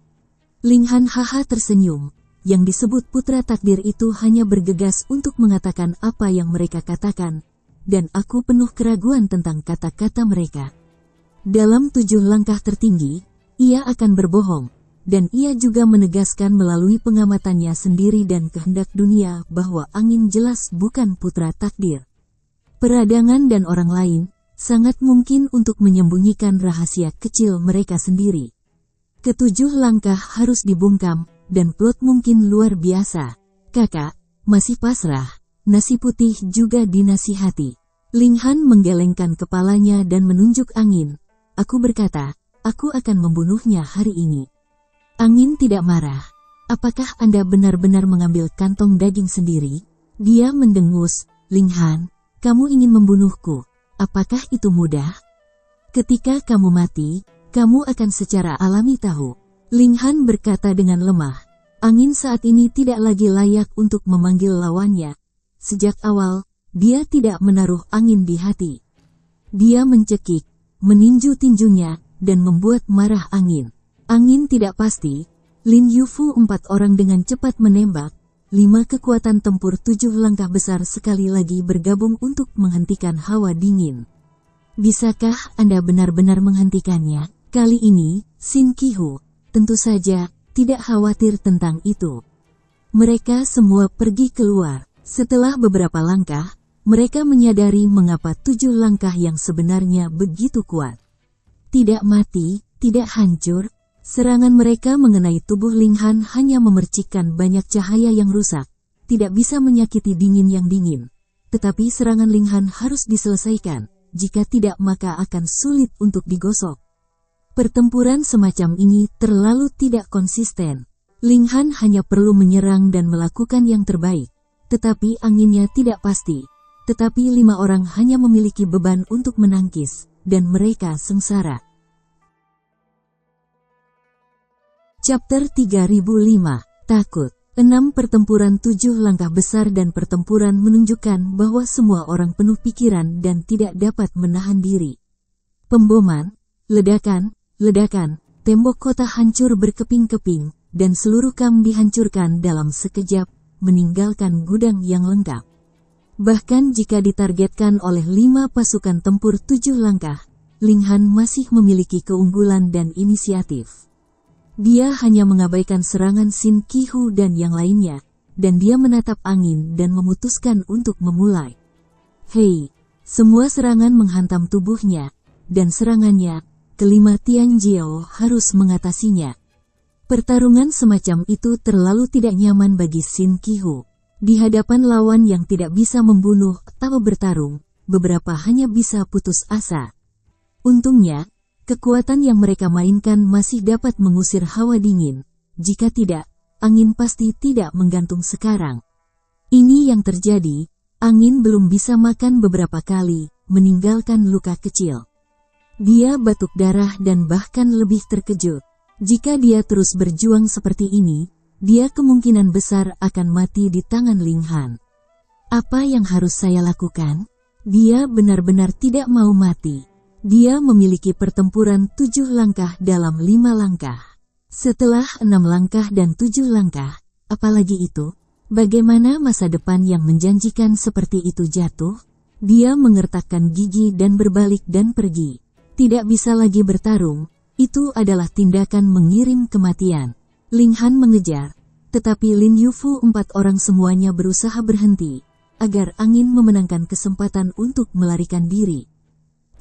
Linghan haha tersenyum, yang disebut putra takdir itu hanya bergegas untuk mengatakan apa yang mereka katakan, dan aku penuh keraguan tentang kata-kata mereka. Dalam 7 langkah tertinggi, ia akan berbohong. Dan ia juga menegaskan melalui pengamatannya sendiri dan kehendak dunia bahwa angin jelas bukan putra takdir. Peradangan dan orang lain sangat mungkin untuk menyembunyikan rahasia kecil mereka sendiri. Ketujuh langkah harus dibungkam, dan plot mungkin luar biasa. Kakak, masih pasrah. Nasi putih juga dinasihati. Ling Han menggelengkan kepalanya dan menunjuk angin. Aku berkata, aku akan membunuhnya hari ini. Angin tidak marah. Apakah Anda benar-benar mengambil kantong daging sendiri? Dia mendengus. Ling Han, kamu ingin membunuhku. Apakah itu mudah? Ketika kamu mati, kamu akan secara alami tahu. Ling Han berkata dengan lemah. Angin saat ini tidak lagi layak untuk memanggil lawannya. Sejak awal, dia tidak menaruh angin di hati. Dia mencekik, meninju tinjunya, dan membuat marah angin. Angin tidak pasti. Lin Yufu 4 orang dengan cepat menembak. 5 kekuatan tempur 7 langkah besar sekali lagi bergabung untuk menghentikan hawa dingin. Bisakah Anda benar-benar menghentikannya? Kali ini, Sin Qihu, tentu saja, tidak khawatir tentang itu. Mereka semua pergi keluar. Setelah beberapa langkah, mereka menyadari mengapa 7 langkah yang sebenarnya begitu kuat. Tidak mati, tidak hancur. Serangan mereka mengenai tubuh Ling Han hanya memercikkan banyak cahaya yang rusak. Tidak bisa menyakiti dingin yang dingin. Tetapi serangan Ling Han harus diselesaikan. Jika tidak maka akan sulit untuk digosok. Pertempuran semacam ini terlalu tidak konsisten. Ling Han hanya perlu menyerang dan melakukan yang terbaik. Tetapi anginnya tidak pasti. Tetapi 5 orang hanya memiliki beban untuk menangkis. Dan mereka sengsara. Chapter 3005, Takut. 6 pertempuran 7 langkah besar dan pertempuran menunjukkan bahwa semua orang penuh pikiran dan tidak dapat menahan diri. Pemboman, ledakan, tembok kota hancur berkeping-keping, dan seluruh kamp dihancurkan dalam sekejap, meninggalkan gudang yang lengkap. Bahkan jika ditargetkan oleh 5 pasukan tempur 7 langkah, Ling Han masih memiliki keunggulan dan inisiatif. Dia hanya mengabaikan serangan Sin Qihu dan yang lainnya, dan dia menatap angin dan memutuskan untuk memulai. Hei, semua serangan menghantam tubuhnya, dan serangannya, kelima Tian Jiao harus mengatasinya. Pertarungan semacam itu terlalu tidak nyaman bagi Sin Qihu. Di hadapan lawan yang tidak bisa membunuh atau bertarung, beberapa hanya bisa putus asa. Untungnya, kekuatan yang mereka mainkan masih dapat mengusir hawa dingin. Jika tidak, angin pasti tidak menggantung sekarang. Ini yang terjadi, angin belum bisa makan beberapa kali, meninggalkan luka kecil. Dia batuk darah dan bahkan lebih terkejut. Jika dia terus berjuang seperti ini, dia kemungkinan besar akan mati di tangan Ling Han. Apa yang harus saya lakukan? Dia benar-benar tidak mau mati. Dia memiliki pertempuran 7 langkah dalam 5 langkah. Setelah 6 langkah dan 7 langkah, apalagi itu, bagaimana masa depan yang menjanjikan seperti itu jatuh? Dia mengertakkan gigi dan berbalik dan pergi. Tidak bisa lagi bertarung. Itu adalah tindakan mengirim kematian. Ling Han mengejar, tetapi Lin Yufu 4 orang semuanya berusaha berhenti, agar angin memenangkan kesempatan untuk melarikan diri.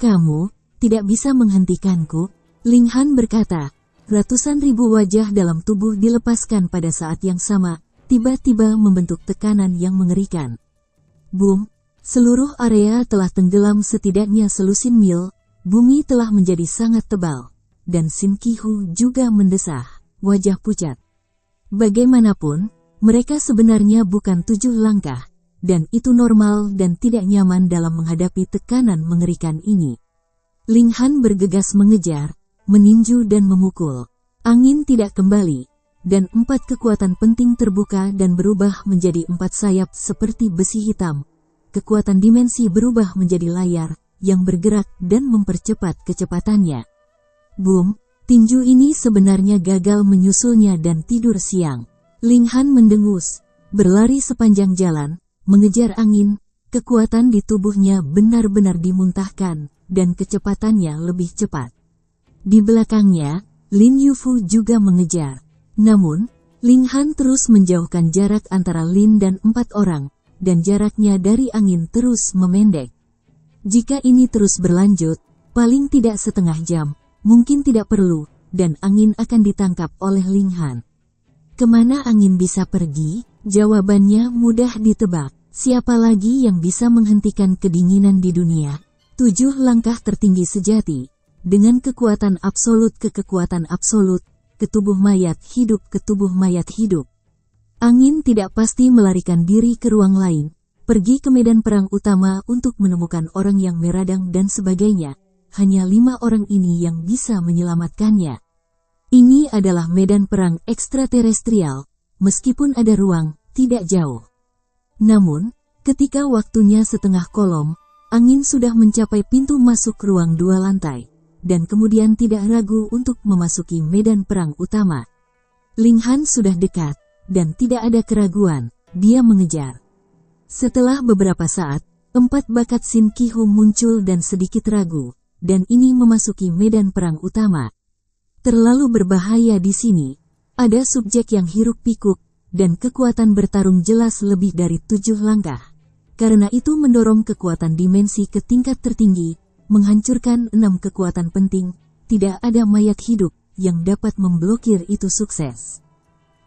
Kamu tidak bisa menghentikanku, Ling Han berkata. Ratusan ribu wajah dalam tubuh dilepaskan pada saat yang sama, tiba-tiba membentuk tekanan yang mengerikan. Boom! Seluruh area telah tenggelam setidaknya selusin mil, bumi telah menjadi sangat tebal. Dan Sin Qihu juga mendesah, wajah pucat. Bagaimanapun, mereka sebenarnya bukan 7 langkah, dan itu normal dan tidak nyaman dalam menghadapi tekanan mengerikan ini. Ling Han bergegas mengejar, meninju dan memukul. Angin tidak kembali, dan 4 kekuatan penting terbuka dan berubah menjadi 4 sayap seperti besi hitam. Kekuatan dimensi berubah menjadi layar, yang bergerak dan mempercepat kecepatannya. Boom, tinju ini sebenarnya gagal menyusulnya dan tidur siang. Ling Han mendengus, berlari sepanjang jalan, mengejar angin, kekuatan di tubuhnya benar-benar dimuntahkan, dan kecepatannya lebih cepat. Di belakangnya, Lin Yufu juga mengejar. Namun, Ling Han terus menjauhkan jarak antara Lin dan 4 orang, dan jaraknya dari angin terus memendek. Jika ini terus berlanjut, paling tidak setengah jam, mungkin tidak perlu, dan angin akan ditangkap oleh Ling Han. Kemana angin bisa pergi? Jawabannya mudah ditebak. Siapa lagi yang bisa menghentikan kedinginan di dunia? 7 langkah tertinggi sejati. Dengan kekuatan absolut ke kekuatan absolut, ke tubuh mayat hidup ke tubuh mayat hidup. Angin tidak pasti melarikan diri ke ruang lain, pergi ke medan perang utama untuk menemukan orang yang meradang dan sebagainya. Hanya 5 orang ini yang bisa menyelamatkannya. Ini adalah medan perang ekstraterestrial, meskipun ada ruang, tidak jauh. Namun, ketika waktunya setengah kolom, angin sudah mencapai pintu masuk ruang 2 lantai, dan kemudian tidak ragu untuk memasuki medan perang utama. Ling Han sudah dekat, dan tidak ada keraguan, dia mengejar. Setelah beberapa saat, 4 bakat Sin Qihu muncul dan sedikit ragu, dan ini memasuki medan perang utama. Terlalu berbahaya di sini, ada subjek yang hiruk-pikuk, dan kekuatan bertarung jelas lebih dari 7 langkah. Karena itu mendorong kekuatan dimensi ke tingkat tertinggi, menghancurkan 6 kekuatan penting, tidak ada mayat hidup yang dapat memblokir itu sukses.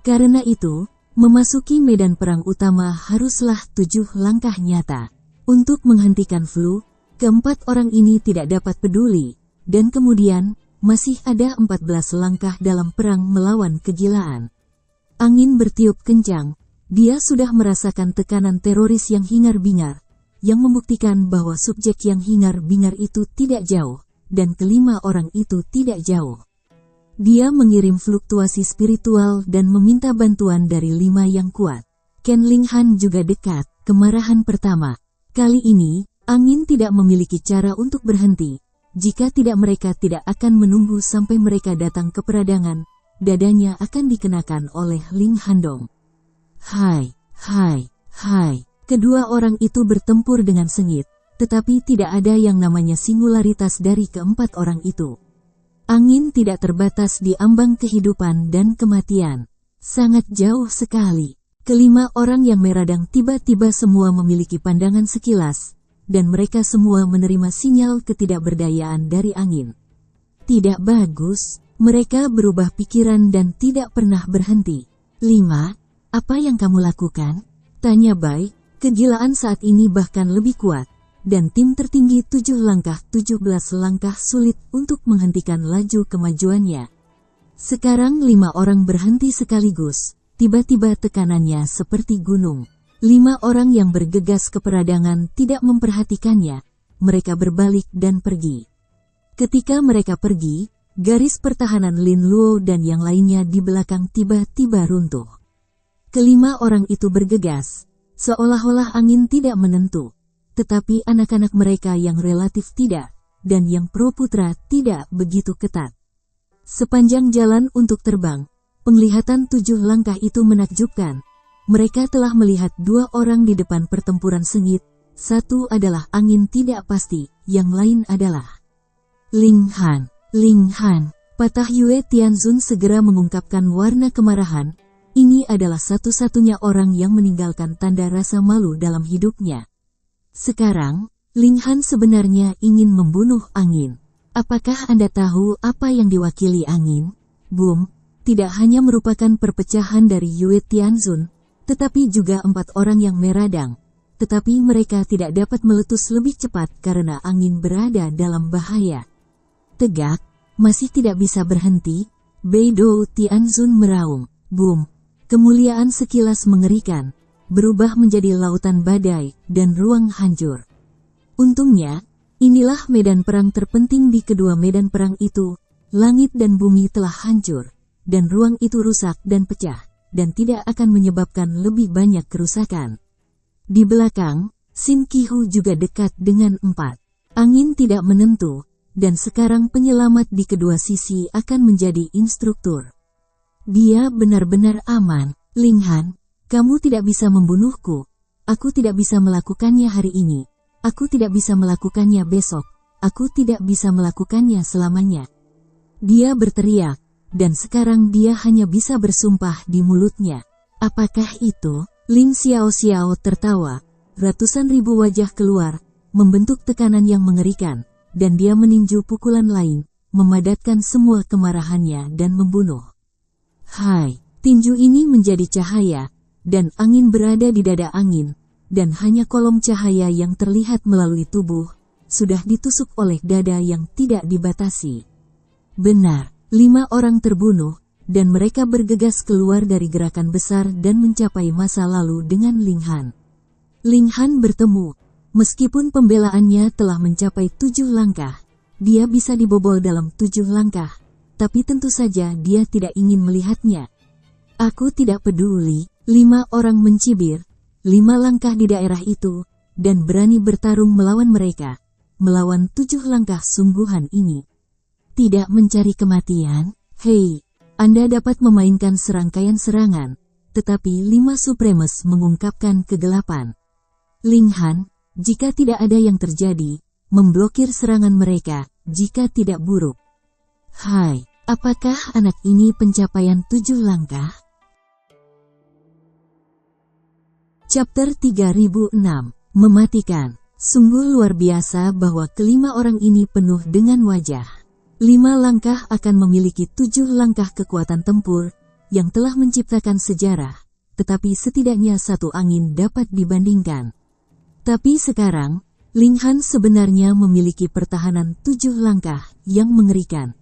Karena itu, memasuki medan perang utama haruslah 7 langkah nyata. Untuk menghentikan flu, keempat orang ini tidak dapat peduli, dan kemudian, masih ada 14 langkah dalam perang melawan kegilaan. Angin bertiup kencang, dia sudah merasakan tekanan teroris yang hingar-bingar, yang membuktikan bahwa subjek yang hingar-bingar itu tidak jauh, dan kelima orang itu tidak jauh. Dia mengirim fluktuasi spiritual dan meminta bantuan dari 5 yang kuat. Ken Ling Han juga dekat, kemarahan pertama. Kali ini, angin tidak memiliki cara untuk berhenti. Jika tidak mereka tidak akan menunggu sampai mereka datang ke peradangan, dadanya akan dikenakan oleh Ling Handong. Hai. Kedua orang itu bertempur dengan sengit, tetapi tidak ada yang namanya singularitas dari keempat orang itu. Angin tidak terbatas di ambang kehidupan dan kematian. Sangat jauh sekali. Kelima orang yang meradang tiba-tiba semua memiliki pandangan sekilas, dan mereka semua menerima sinyal ketidakberdayaan dari angin. Tidak bagus, mereka berubah pikiran dan tidak pernah berhenti. 5. Apa yang kamu lakukan? Tanya Bai. Kegilaan saat ini bahkan lebih kuat, dan tim tertinggi 7 langkah 17 langkah sulit untuk menghentikan laju kemajuannya. Sekarang 5 orang berhenti sekaligus, tiba-tiba tekanannya seperti gunung. 5 orang yang bergegas ke peradangan tidak memperhatikannya, mereka berbalik dan pergi. Ketika mereka pergi, garis pertahanan Lin Luo dan yang lainnya di belakang tiba-tiba runtuh. Kelima orang itu bergegas, seolah-olah angin tidak menentu, tetapi anak-anak mereka yang relatif tidak, dan yang pro putra tidak begitu ketat. Sepanjang jalan untuk terbang, penglihatan 7 langkah itu menakjubkan. Mereka telah melihat 2 orang di depan pertempuran sengit, satu adalah angin tidak pasti, yang lain adalah Ling Han. Patah Yue Tianzun segera mengungkapkan warna kemarahan. Ini adalah satu-satunya orang yang meninggalkan tanda rasa malu dalam hidupnya. Sekarang, Ling Han sebenarnya ingin membunuh angin. Apakah Anda tahu apa yang diwakili angin? Boom, tidak hanya merupakan perpecahan dari Yue Tianzun, tetapi juga 4 orang yang meradang. Tetapi mereka tidak dapat meletus lebih cepat karena angin berada dalam bahaya. Tegak, masih tidak bisa berhenti, Beidou Tianzun meraung. Boom. Kemuliaan sekilas mengerikan, berubah menjadi lautan badai, dan ruang hancur. Untungnya, inilah medan perang terpenting di kedua medan perang itu. Langit dan bumi telah hancur, dan ruang itu rusak dan pecah, dan tidak akan menyebabkan lebih banyak kerusakan. Di belakang, Sin Qihu juga dekat dengan 4. Angin tidak menentu, dan sekarang penyelamat di kedua sisi akan menjadi instruktur. Dia benar-benar aman. Ling Han, kamu tidak bisa membunuhku. Aku tidak bisa melakukannya hari ini. Aku tidak bisa melakukannya besok. aku tidak bisa melakukannya selamanya. Dia berteriak, dan sekarang dia hanya bisa bersumpah di mulutnya. Apakah itu? Ling Xiao tertawa. Ratusan ribu wajah keluar, membentuk tekanan yang mengerikan, dan dia meninju pukulan lain, memadatkan semua kemarahannya dan membunuh. Hai, tinju ini menjadi cahaya, dan angin berada di dada angin, dan hanya kolom cahaya yang terlihat melalui tubuh, sudah ditusuk oleh dada yang tidak dibatasi. Benar, 5 orang terbunuh, dan mereka bergegas keluar dari gerakan besar dan mencapai masa lalu dengan Ling Han. Ling Han bertemu, meskipun pembelaannya telah mencapai 7 langkah, dia bisa dibobol dalam 7 langkah, tapi tentu saja dia tidak ingin melihatnya. Aku tidak peduli, 5 orang mencibir, 5 langkah di daerah itu, dan berani bertarung melawan mereka. Melawan 7 langkah sungguhan ini. Tidak mencari kematian? Hei, Anda dapat memainkan serangkaian serangan, tetapi 5 Supremes mengungkapkan kegelapan. Ling Han, jika tidak ada yang terjadi, memblokir serangan mereka, jika tidak buruk. Hai, apakah anak ini pencapaian 7 langkah? Chapter 3006, Mematikan. Sungguh luar biasa bahwa kelima orang ini penuh dengan wajah. 5 langkah akan memiliki 7 langkah kekuatan tempur, yang telah menciptakan sejarah, tetapi setidaknya 1 angin dapat dibandingkan. Tapi sekarang, Ling Han sebenarnya memiliki pertahanan 7 langkah yang mengerikan.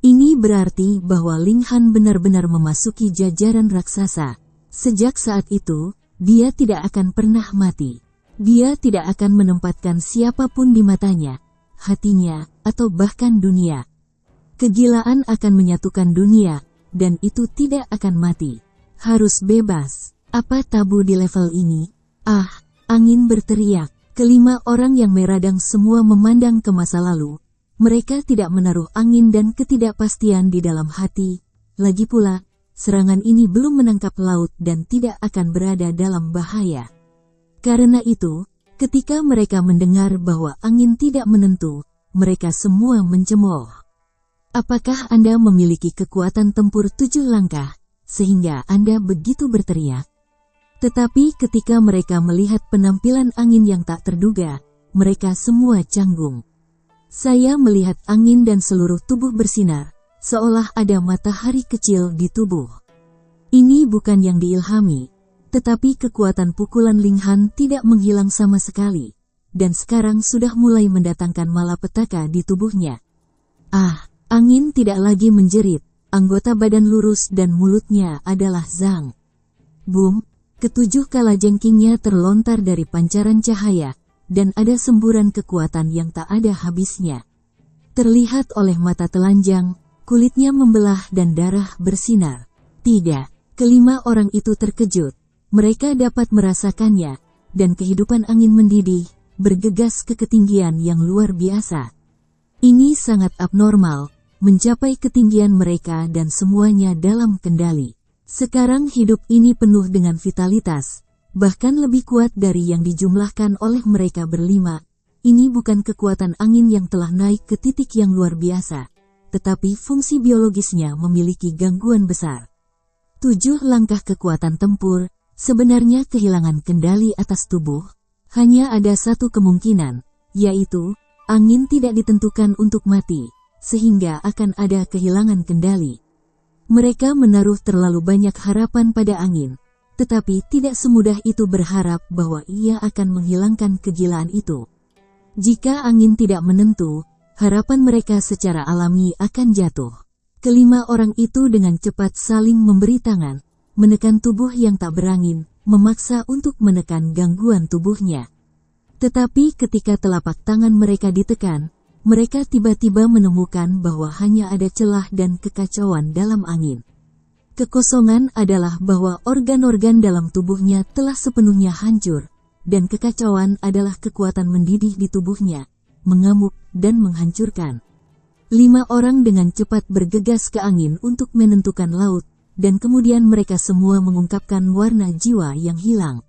Ini berarti bahwa Ling Han benar-benar memasuki jajaran raksasa. Sejak saat itu, dia tidak akan pernah mati. Dia tidak akan menempatkan siapapun di matanya, hatinya, atau bahkan dunia. Kegilaan akan menyatukan dunia, dan itu tidak akan mati. Harus bebas. Apa tabu di level ini? Ah, angin berteriak. Kelima orang yang meradang semua memandang ke masa lalu. Mereka tidak menaruh angin dan ketidakpastian di dalam hati. Lagi pula, serangan ini belum menangkap laut dan tidak akan berada dalam bahaya. Karena itu, ketika mereka mendengar bahwa angin tidak menentu, mereka semua mencemooh. Apakah Anda memiliki kekuatan tempur 7 langkah, sehingga Anda begitu berteriak? Tetapi ketika mereka melihat penampilan angin yang tak terduga, mereka semua canggung. Saya melihat angin dan seluruh tubuh bersinar, seolah ada matahari kecil di tubuh. Ini bukan yang diilhami, tetapi kekuatan pukulan Ling Han tidak menghilang sama sekali, dan sekarang sudah mulai mendatangkan malapetaka di tubuhnya. Ah, angin tidak lagi menjerit, anggota badan lurus dan mulutnya adalah zang. Boom, ke-7 kalajengkingnya terlontar dari pancaran cahaya, dan ada semburan kekuatan yang tak ada habisnya. Terlihat oleh mata telanjang, kulitnya membelah dan darah bersinar. Tidak, kelima orang itu terkejut. Mereka dapat merasakannya, dan kehidupan angin mendidih, bergegas ke ketinggian yang luar biasa. Ini sangat abnormal, mencapai ketinggian mereka dan semuanya dalam kendali. Sekarang hidup ini penuh dengan vitalitas, bahkan lebih kuat dari yang dijumlahkan oleh mereka berlima. Ini bukan kekuatan angin yang telah naik ke titik yang luar biasa, tetapi fungsi biologisnya memiliki gangguan besar. 7 langkah kekuatan tempur, sebenarnya kehilangan kendali atas tubuh. Hanya ada satu kemungkinan, yaitu, angin tidak ditentukan untuk mati, sehingga akan ada kehilangan kendali. Mereka menaruh terlalu banyak harapan pada angin, tetapi tidak semudah itu berharap bahwa ia akan menghilangkan kegilaan itu. Jika angin tidak menentu, harapan mereka secara alami akan jatuh. Kelima orang itu dengan cepat saling memberi tangan, menekan tubuh yang tak berangin, memaksa untuk menekan gangguan tubuhnya. Tetapi ketika telapak tangan mereka ditekan, mereka tiba-tiba menemukan bahwa hanya ada celah dan kekacauan dalam angin. Kekosongan adalah bahwa organ-organ dalam tubuhnya telah sepenuhnya hancur, dan kekacauan adalah kekuatan mendidih di tubuhnya, mengamuk dan menghancurkan. 5 orang dengan cepat bergegas ke angin untuk menentukan laut, dan kemudian mereka semua mengungkapkan warna jiwa yang hilang.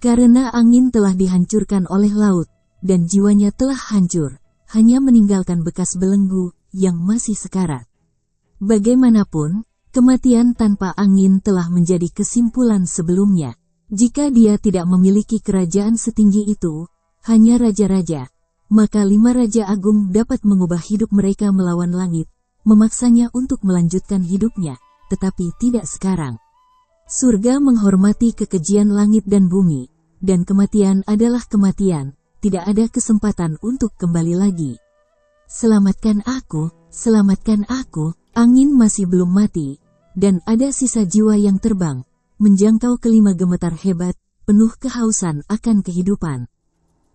Karena angin telah dihancurkan oleh laut, dan jiwanya telah hancur, hanya meninggalkan bekas belenggu yang masih sekarat. Bagaimanapun, kematian tanpa angin telah menjadi kesimpulan sebelumnya. Jika dia tidak memiliki kerajaan setinggi itu, hanya raja-raja, maka 5 raja agung dapat mengubah hidup mereka melawan langit, memaksanya untuk melanjutkan hidupnya, tetapi tidak sekarang. Surga menghormati kekejian langit dan bumi, dan kematian adalah kematian, tidak ada kesempatan untuk kembali lagi. Selamatkan aku, angin masih belum mati, dan ada sisa jiwa yang terbang, menjangkau kelima gemetar hebat, penuh kehausan akan kehidupan.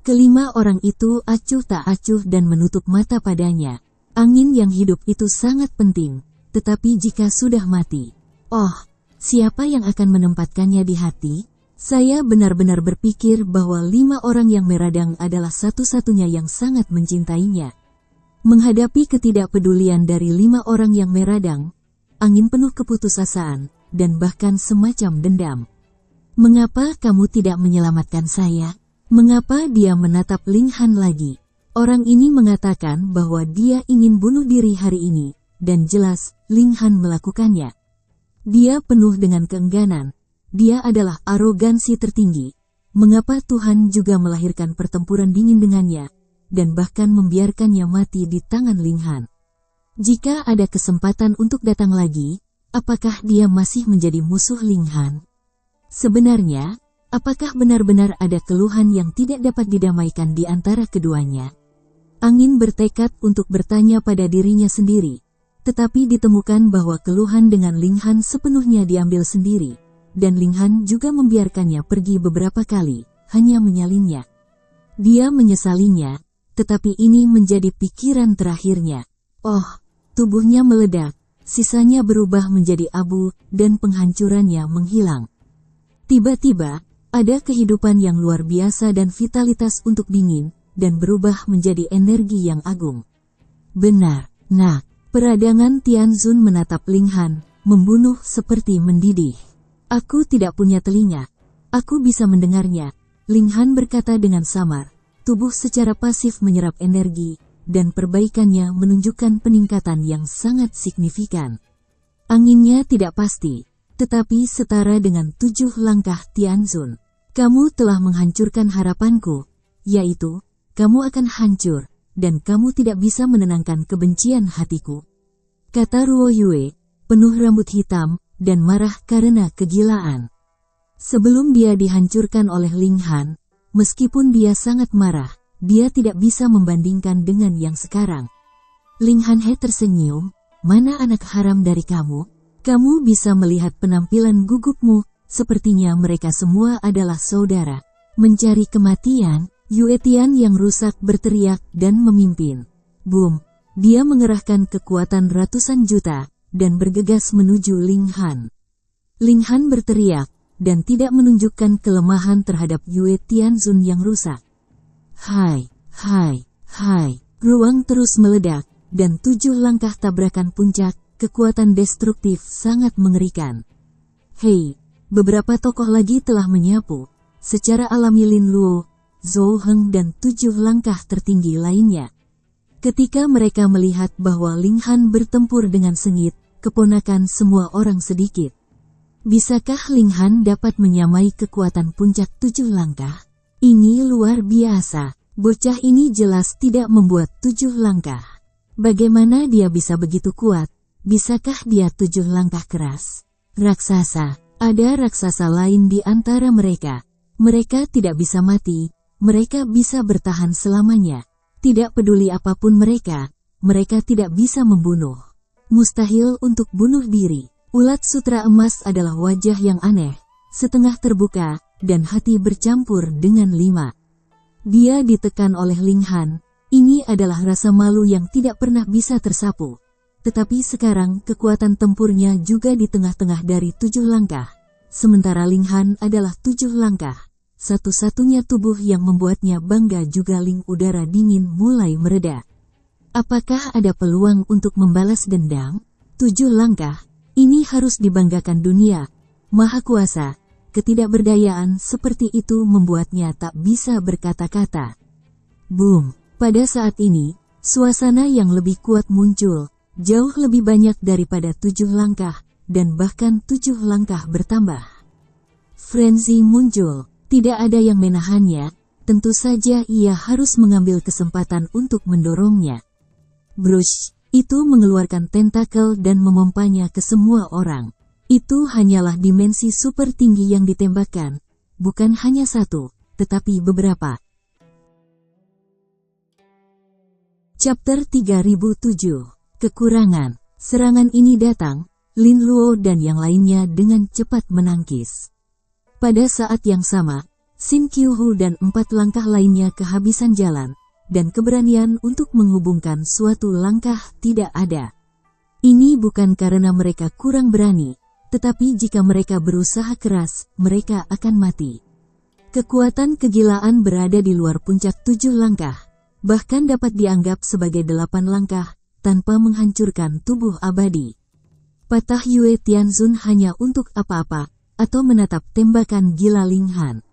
Kelima orang itu acuh tak acuh dan menutup mata padanya. Angin yang hidup itu sangat penting, tetapi jika sudah mati, siapa yang akan menempatkannya di hati? Saya benar-benar berpikir bahwa 5 orang yang meradang adalah satu-satunya yang sangat mencintainya. Menghadapi ketidakpedulian dari 5 orang yang meradang, angin penuh keputusasaan, dan bahkan semacam dendam. Mengapa kamu tidak menyelamatkan saya? Mengapa dia menatap Ling Han lagi? Orang ini mengatakan bahwa dia ingin bunuh diri hari ini, dan jelas, Ling Han melakukannya. Dia penuh dengan keengganan. Dia adalah arogansi tertinggi. Mengapa Tuhan juga melahirkan pertempuran dingin dengannya, dan bahkan membiarkannya mati di tangan Ling Han? Jika ada kesempatan untuk datang lagi, apakah dia masih menjadi musuh Ling Han? Sebenarnya, apakah benar-benar ada keluhan yang tidak dapat didamaikan di antara keduanya? Angin bertekad untuk bertanya pada dirinya sendiri, tetapi ditemukan bahwa keluhan dengan Ling Han sepenuhnya diambil sendiri, dan Ling Han juga membiarkannya pergi beberapa kali, hanya menyalinnya. Dia menyesalinya, tetapi ini menjadi pikiran terakhirnya. Tubuhnya meledak, sisanya berubah menjadi abu, dan penghancurannya menghilang. Tiba-tiba, ada kehidupan yang luar biasa dan vitalitas untuk dingin, dan berubah menjadi energi yang agung. Benar, peradangan Tianzun menatap Ling Han, membunuh seperti mendidih. Aku tidak punya telinga. Aku bisa mendengarnya, Ling Han berkata dengan samar. Tubuh secara pasif menyerap energi, dan perbaikannya menunjukkan peningkatan yang sangat signifikan. Anginnya tidak pasti, tetapi setara dengan 7 langkah Tianzun. Kamu telah menghancurkan harapanku, yaitu, kamu akan hancur, dan kamu tidak bisa menenangkan kebencian hatiku. Kata Ruo Yue, penuh rambut hitam, dan marah karena kegilaan. Sebelum dia dihancurkan oleh Ling Han, meskipun dia sangat marah, dia tidak bisa membandingkan dengan yang sekarang. Ling Han tersenyum, mana anak haram dari kamu? Kamu bisa melihat penampilan gugupmu, sepertinya mereka semua adalah saudara. Mencari kematian, Yue Tian yang rusak berteriak dan memimpin. Boom! Dia mengerahkan kekuatan ratusan juta, dan bergegas menuju Ling Han. Ling Han berteriak, dan tidak menunjukkan kelemahan terhadap Yue Tianzun yang rusak. Hai! Ruang terus meledak, dan 7 langkah tabrakan puncak, kekuatan destruktif sangat mengerikan. Hei, beberapa tokoh lagi telah menyapu, secara alami Lin Luo, Zhou Heng dan 7 langkah tertinggi lainnya. Ketika mereka melihat bahwa Ling Han bertempur dengan sengit, keponakan semua orang sedikit. Bisakah Ling Han dapat menyamai kekuatan puncak 7 langkah? Ini luar biasa. Bocah ini jelas tidak membuat 7 langkah. Bagaimana dia bisa begitu kuat? Bisakah dia 7 langkah keras? Raksasa. Ada raksasa lain di antara mereka. Mereka tidak bisa mati. Mereka bisa bertahan selamanya. Tidak peduli apapun mereka tidak bisa membunuh. Mustahil untuk bunuh diri. Ulat sutra emas adalah wajah yang aneh, setengah terbuka, dan hati bercampur dengan 5. Dia ditekan oleh Ling Han. Ini adalah rasa malu yang tidak pernah bisa tersapu. Tetapi sekarang kekuatan tempurnya juga di tengah-tengah dari 7 langkah. Sementara Ling Han adalah 7 langkah. Satu-satunya tubuh yang membuatnya bangga juga Ling udara dingin mulai mereda. Apakah ada peluang untuk membalas dendam? 7 langkah. Ini harus dibanggakan dunia. Maha kuasa. Ketidakberdayaan seperti itu membuatnya tak bisa berkata-kata. Boom! Pada saat ini, Suasana yang lebih kuat muncul, jauh lebih banyak daripada 7 langkah, dan bahkan 7 langkah bertambah. Frenzy muncul, tidak ada yang menahannya, tentu saja ia harus mengambil kesempatan untuk mendorongnya. Brush, itu mengeluarkan tentakel dan memompanya ke semua orang. Itu hanyalah dimensi super tinggi yang ditembakkan, bukan hanya satu, tetapi beberapa. Chapter 3007. Kekurangan. Serangan ini datang, Lin Luo dan yang lainnya dengan cepat menangkis. Pada saat yang sama, Xin Qiuhu dan 4 langkah lainnya kehabisan jalan, dan keberanian untuk menghubungkan suatu langkah tidak ada. Ini bukan karena mereka kurang berani, tetapi jika mereka berusaha keras, mereka akan mati. Kekuatan kegilaan berada di luar puncak 7 langkah, bahkan dapat dianggap sebagai 8 langkah, tanpa menghancurkan tubuh abadi. Patah Yue Tianzun hanya untuk apa-apa, atau menatap tembakan gila Ling Han.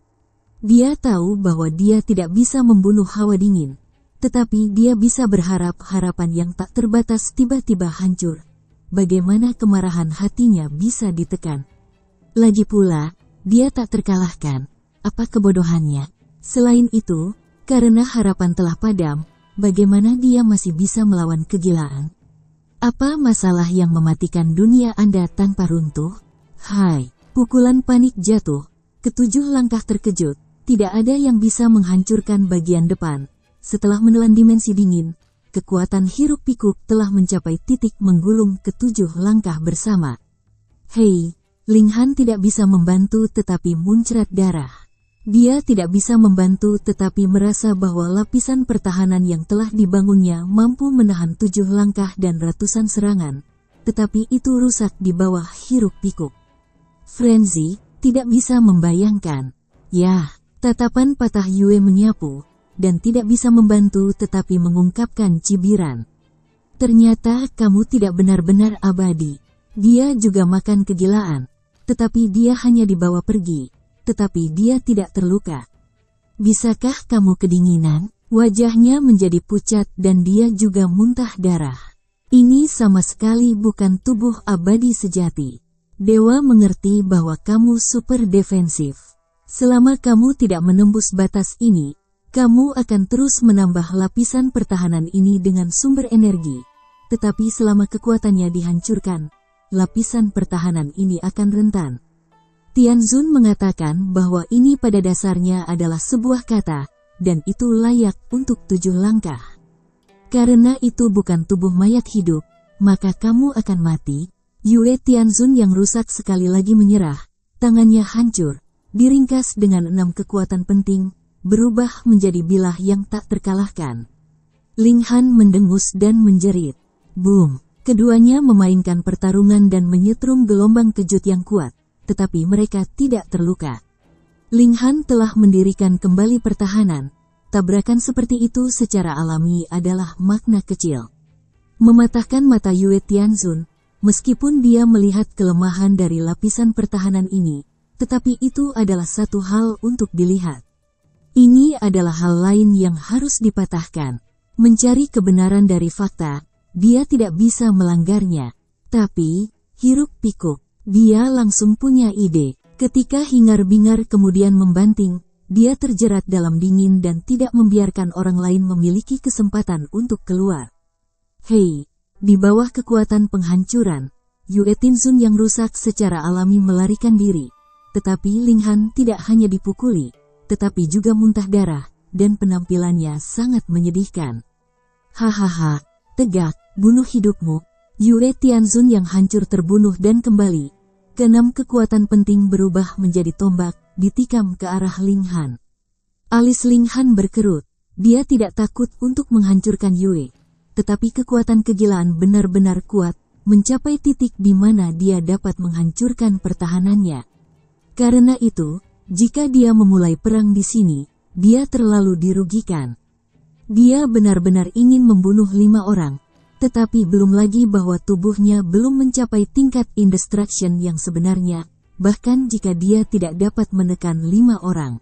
Dia tahu bahwa dia tidak bisa membunuh hawa dingin, tetapi dia bisa berharap harapan yang tak terbatas tiba-tiba hancur. Bagaimana kemarahan hatinya bisa ditekan. Lagi pula, dia tak terkalahkan. Apa kebodohannya? Selain itu, karena harapan telah padam, bagaimana dia masih bisa melawan kegilaan? Apa masalah yang mematikan dunia Anda tanpa runtuh? Hai, pukulan panik jatuh, ke-7 langkah terkejut, tidak ada yang bisa menghancurkan bagian depan. Setelah menelan dimensi dingin, kekuatan hiruk pikuk telah mencapai titik menggulung ke-7 langkah bersama. Hei, Ling Han tidak bisa membantu tetapi muncrat darah. Dia tidak bisa membantu tetapi merasa bahwa lapisan pertahanan yang telah dibangunnya mampu menahan 7 langkah dan ratusan serangan. Tetapi itu rusak di bawah hiruk pikuk. Frenzy tidak bisa membayangkan. Yah, tatapan patah Yue menyapu, dan tidak bisa membantu tetapi mengungkapkan cibiran. Ternyata kamu tidak benar-benar abadi. Dia juga makan kegilaan, tetapi dia hanya dibawa pergi. Tetapi dia tidak terluka. Bisakah kamu kedinginan? Wajahnya menjadi pucat dan dia juga muntah darah. Ini sama sekali bukan tubuh abadi sejati. Dewa mengerti bahwa kamu super defensif. Selama kamu tidak menembus batas ini, kamu akan terus menambah lapisan pertahanan ini dengan sumber energi. Tetapi selama kekuatannya dihancurkan, lapisan pertahanan ini akan rentan. Tianzun mengatakan bahwa ini pada dasarnya adalah sebuah kata, dan itu layak untuk 7 langkah. Karena itu bukan tubuh mayat hidup, maka kamu akan mati. Yue Tianzun yang rusak sekali lagi menyerah, tangannya hancur, diringkas dengan 6 kekuatan penting, berubah menjadi bilah yang tak terkalahkan. Ling Han mendengus dan menjerit. Boom! Keduanya memainkan pertarungan dan menyetrum gelombang kejut yang kuat. Tetapi mereka tidak terluka. Ling Han telah mendirikan kembali pertahanan. Tabrakan seperti itu secara alami adalah makna kecil. Mematahkan mata Yue Tianzun, meskipun dia melihat kelemahan dari lapisan pertahanan ini, tetapi itu adalah satu hal untuk dilihat. Ini adalah hal lain yang harus dipatahkan. Mencari kebenaran dari fakta, dia tidak bisa melanggarnya. Tapi, hiruk pikuk. Dia langsung punya ide. Ketika hingar-bingar kemudian membanting, dia terjerat dalam dingin dan tidak membiarkan orang lain memiliki kesempatan untuk keluar. Hei, di bawah kekuatan penghancuran, Yue Tianzun yang rusak secara alami melarikan diri. Tetapi Ling Han tidak hanya dipukuli, tetapi juga muntah darah, dan penampilannya sangat menyedihkan. Hahaha, tegak, bunuh hidupmu. Yue Tianzun yang hancur terbunuh dan kembali. Keenam kekuatan penting berubah menjadi tombak, ditikam ke arah Ling Han. Alis Ling Han berkerut. Dia tidak takut untuk menghancurkan Yue. Tetapi kekuatan kegilaan benar-benar kuat, mencapai titik di mana dia dapat menghancurkan pertahanannya. Karena itu, jika dia memulai perang di sini, dia terlalu dirugikan. Dia benar-benar ingin membunuh 5 orang. Tetapi belum lagi bahwa tubuhnya belum mencapai tingkat indestruction yang sebenarnya, bahkan jika dia tidak dapat menekan 5 orang.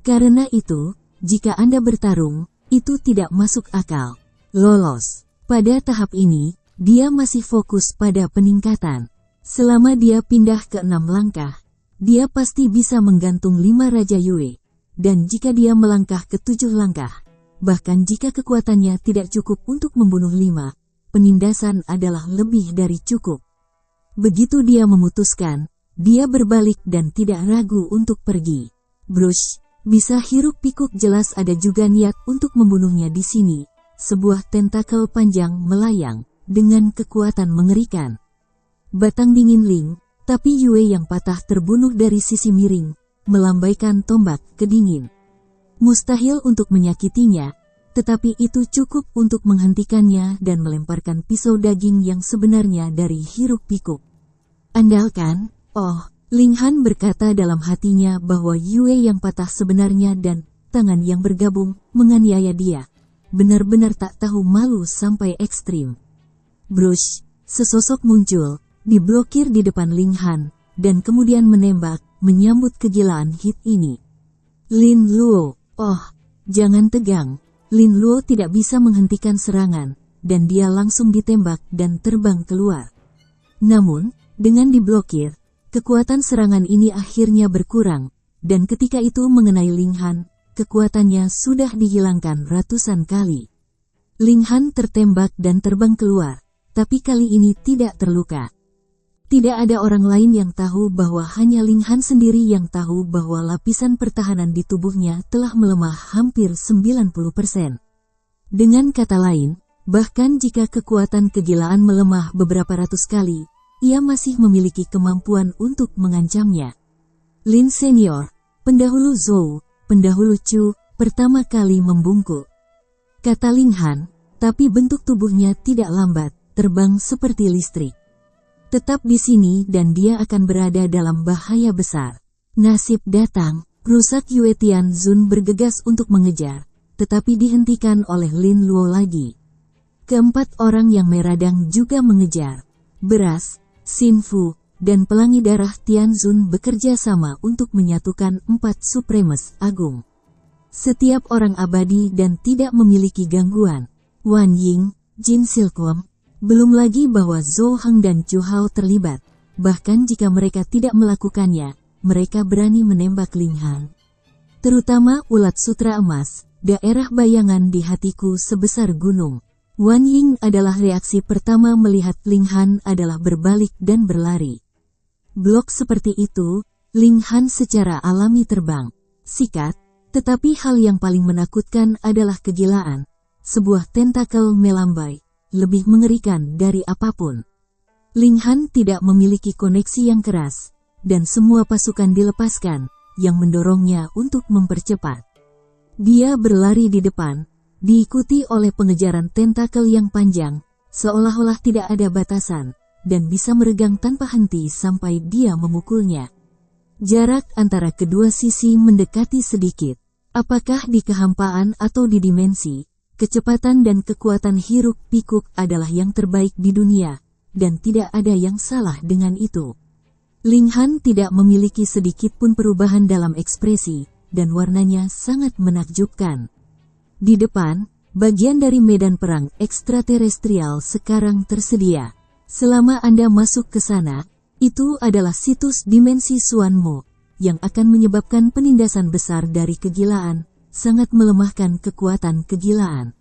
Karena itu, jika Anda bertarung, itu tidak masuk akal. lolos. Pada tahap ini, dia masih fokus pada peningkatan. Selama dia pindah ke 6 langkah, dia pasti bisa menggantung 5 Raja Yue. Dan jika dia melangkah ke 7 langkah, bahkan jika kekuatannya tidak cukup untuk membunuh 5, penindasan adalah lebih dari cukup. Begitu dia memutuskan, dia berbalik dan tidak ragu untuk pergi. Brush, bisa hiruk pikuk jelas ada juga niat untuk membunuhnya di sini. Sebuah tentakel panjang melayang, dengan kekuatan mengerikan. Batang dingin Ling, tapi Yue yang patah terbunuh dari sisi miring, melambaikan tombak ke dingin. Mustahil untuk menyakitinya, tetapi itu cukup untuk menghentikannya dan melemparkan pisau daging yang sebenarnya dari hiruk pikuk. Andalkan, Ling Han berkata dalam hatinya bahwa Yue yang patah sebenarnya dan tangan yang bergabung menganiaya dia. Benar-benar tak tahu malu sampai ekstrim. Brush, sesosok muncul, diblokir di depan Ling Han, dan kemudian menembak, menyambut kegilaan hit ini. Lin Luo, jangan tegang. Lin Luo tidak bisa menghentikan serangan, dan dia langsung ditembak dan terbang keluar. Namun, dengan diblokir, kekuatan serangan ini akhirnya berkurang, dan ketika itu mengenai Ling Han, kekuatannya sudah dihilangkan ratusan kali. Ling Han tertembak dan terbang keluar, tapi kali ini tidak terluka. Tidak ada orang lain yang tahu bahwa hanya Ling Han sendiri yang tahu bahwa lapisan pertahanan di tubuhnya telah melemah hampir 90%. Dengan kata lain, bahkan jika kekuatan kegilaan melemah beberapa ratus kali, ia masih memiliki kemampuan untuk mengancamnya. Lin Senior, pendahulu Zhou, pendahulu Chu, pertama kali membungkuk. Kata Ling Han, tapi bentuk tubuhnya tidak lambat, terbang seperti listrik. Tetap di sini dan dia akan berada dalam bahaya besar. Nasib datang, rusak Yue Tianzun bergegas untuk mengejar, tetapi dihentikan oleh Lin Luo lagi. Keempat orang yang meradang juga mengejar. Beras, Xin Fu, dan pelangi darah Tianzun bekerja sama untuk menyatukan 4 Supremes Agung. Setiap orang abadi dan tidak memiliki gangguan. Wan Ying, Jin Silkom, belum lagi bahwa Zhou Heng dan Chu Hao terlibat. Bahkan jika mereka tidak melakukannya, mereka berani menembak Ling Han. Terutama ulat sutra emas, daerah bayangan di hatiku sebesar gunung. Wan Ying adalah reaksi pertama melihat Ling Han adalah berbalik dan berlari. Blok seperti itu, Ling Han secara alami terbang. Sikat, tetapi hal yang paling menakutkan adalah kegilaan. Sebuah tentakel melambai. Lebih mengerikan dari apapun. Ling Han tidak memiliki koneksi yang keras, dan semua pasukan dilepaskan, yang mendorongnya untuk mempercepat. Dia berlari di depan, diikuti oleh pengejaran tentakel yang panjang, seolah-olah tidak ada batasan, dan bisa meregang tanpa henti sampai dia memukulnya. Jarak antara kedua sisi mendekati sedikit. Apakah di kehampaan atau di dimensi, kecepatan dan kekuatan hiruk pikuk adalah yang terbaik di dunia, dan tidak ada yang salah dengan itu. Ling Han tidak memiliki sedikit pun perubahan dalam ekspresi, dan warnanya sangat menakjubkan. Di depan, bagian dari medan perang ekstraterestrial sekarang tersedia. Selama Anda masuk ke sana, itu adalah situs dimensi Suanmo, yang akan menyebabkan penindasan besar dari kegilaan, sangat melemahkan kekuatan kegilaan.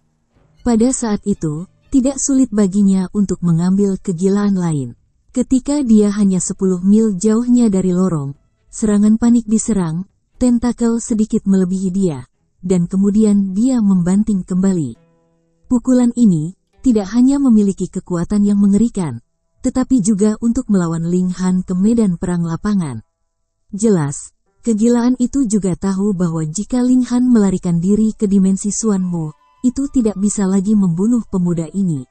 Pada saat itu, tidak sulit baginya untuk mengambil kegilaan lain. Ketika dia hanya 10 mil jauhnya dari lorong, serangan panik diserang, tentakel sedikit melebihi dia, dan kemudian dia membanting kembali. Pukulan ini tidak hanya memiliki kekuatan yang mengerikan, tetapi juga untuk melawan Ling Han ke medan perang lapangan. Jelas, kegilaan itu juga tahu bahwa jika Ling Han melarikan diri ke dimensi Suanmo, itu tidak bisa lagi membunuh pemuda ini.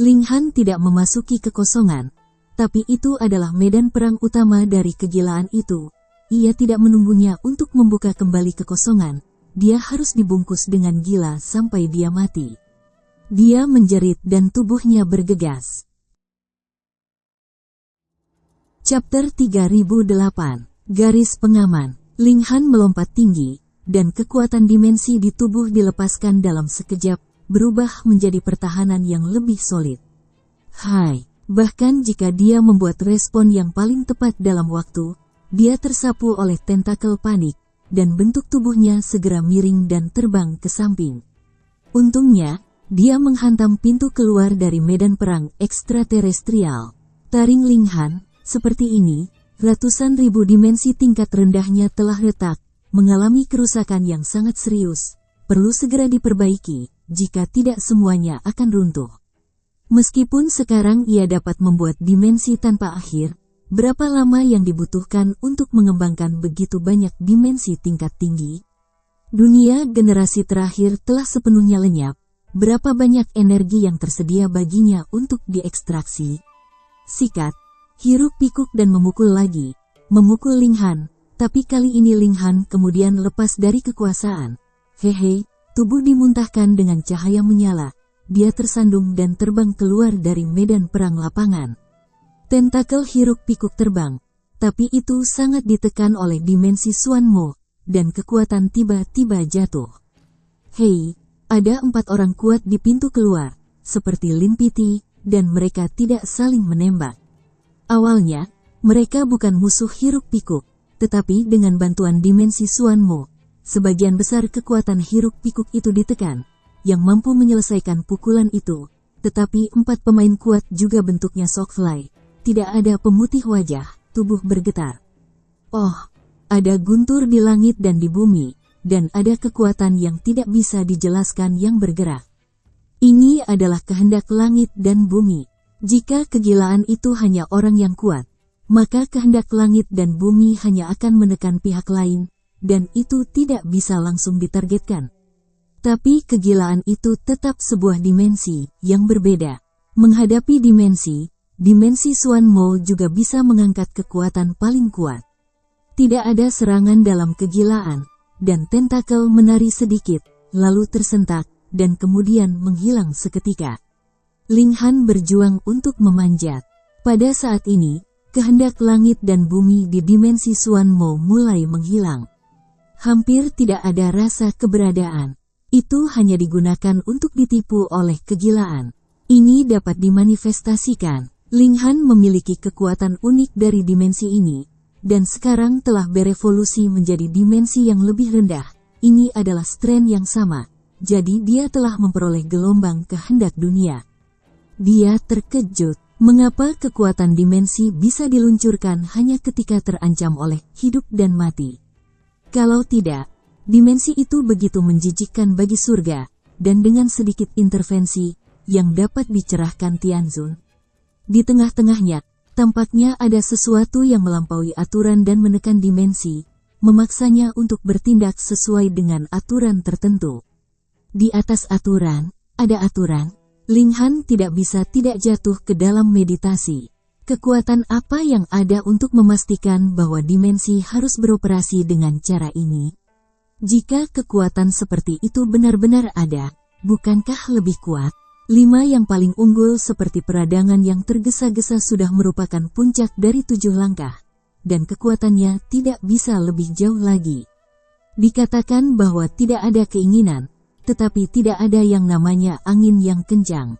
Ling Han tidak memasuki kekosongan, tapi itu adalah medan perang utama dari kegilaan itu. Ia tidak menunggunya untuk membuka kembali kekosongan, dia harus dibungkus dengan gila sampai dia mati. Dia menjerit dan tubuhnya bergegas. Chapter 3008 Garis Pengaman. Ling Han melompat tinggi, dan kekuatan dimensi di tubuh dilepaskan dalam sekejap, berubah menjadi pertahanan yang lebih solid. Hai, bahkan jika dia membuat respon yang paling tepat dalam waktu, dia tersapu oleh tentakel panik, dan bentuk tubuhnya segera miring dan terbang ke samping. Untungnya, dia menghantam pintu keluar dari medan perang ekstraterestrial. Taring Linghan, seperti ini, ratusan ribu dimensi tingkat rendahnya telah retak, mengalami kerusakan yang sangat serius, perlu segera diperbaiki, jika tidak semuanya akan runtuh. Meskipun sekarang ia dapat membuat dimensi tanpa akhir, berapa lama yang dibutuhkan untuk mengembangkan begitu banyak dimensi tingkat tinggi? Dunia generasi terakhir telah sepenuhnya lenyap, berapa banyak energi yang tersedia baginya untuk diekstraksi? Sikat, hiruk pikuk dan memukul lagi, memukul Linghan, tapi kali ini Linghan kemudian lepas dari kekuasaan. Hehe, tubuh dimuntahkan dengan cahaya menyala. Dia tersandung dan terbang keluar dari medan perang lapangan. Tentakel hiruk pikuk terbang, tapi itu sangat ditekan oleh dimensi Xuanmo, dan kekuatan tiba-tiba jatuh. Hei, ada 4 orang kuat di pintu keluar, seperti Lin Piti, dan mereka tidak saling menembak. Awalnya, mereka bukan musuh hiruk pikuk, tetapi dengan bantuan dimensi Xuanmo, sebagian besar kekuatan hiruk pikuk itu ditekan, yang mampu menyelesaikan pukulan itu, tetapi 4 pemain kuat juga bentuknya Shockfly. Tidak ada pemutih wajah, tubuh bergetar. Oh, ada guntur di langit dan di bumi, dan ada kekuatan yang tidak bisa dijelaskan yang bergerak. Ini adalah kehendak langit dan bumi. Jika kegilaan itu hanya orang yang kuat, maka kehendak langit dan bumi hanya akan menekan pihak lain, dan itu tidak bisa langsung ditargetkan. Tapi kegilaan itu tetap sebuah dimensi yang berbeda. Menghadapi dimensi Xuanmo juga bisa mengangkat kekuatan paling kuat. Tidak ada serangan dalam kegilaan, dan tentakel menari sedikit, lalu tersentak, dan kemudian menghilang seketika. Linghan berjuang untuk memanjat. Pada saat ini, kehendak langit dan bumi di dimensi Xuanmo mulai menghilang. Hampir tidak ada rasa keberadaan. Itu hanya digunakan untuk ditipu oleh kegilaan. Ini dapat dimanifestasikan. Linghan memiliki kekuatan unik dari dimensi ini, dan sekarang telah berevolusi menjadi dimensi yang lebih rendah. Ini adalah strain yang sama, jadi dia telah memperoleh gelombang kehendak dunia. Dia terkejut, mengapa kekuatan dimensi bisa diluncurkan hanya ketika terancam oleh hidup dan mati. Kalau tidak, dimensi itu begitu menjijikkan bagi surga, dan dengan sedikit intervensi, yang dapat dicerahkan Tianzun. Di tengah-tengahnya, tampaknya ada sesuatu yang melampaui aturan dan menekan dimensi, memaksanya untuk bertindak sesuai dengan aturan tertentu. Di atas aturan, ada aturan. Linghan tidak bisa tidak jatuh ke dalam meditasi. Kekuatan apa yang ada untuk memastikan bahwa dimensi harus beroperasi dengan cara ini? Jika kekuatan seperti itu benar-benar ada, bukankah lebih kuat? 5 yang paling unggul seperti peradangan yang tergesa-gesa sudah merupakan puncak dari 7 langkah, dan kekuatannya tidak bisa lebih jauh lagi. Dikatakan bahwa tidak ada keinginan, tetapi tidak ada yang namanya angin yang kencang.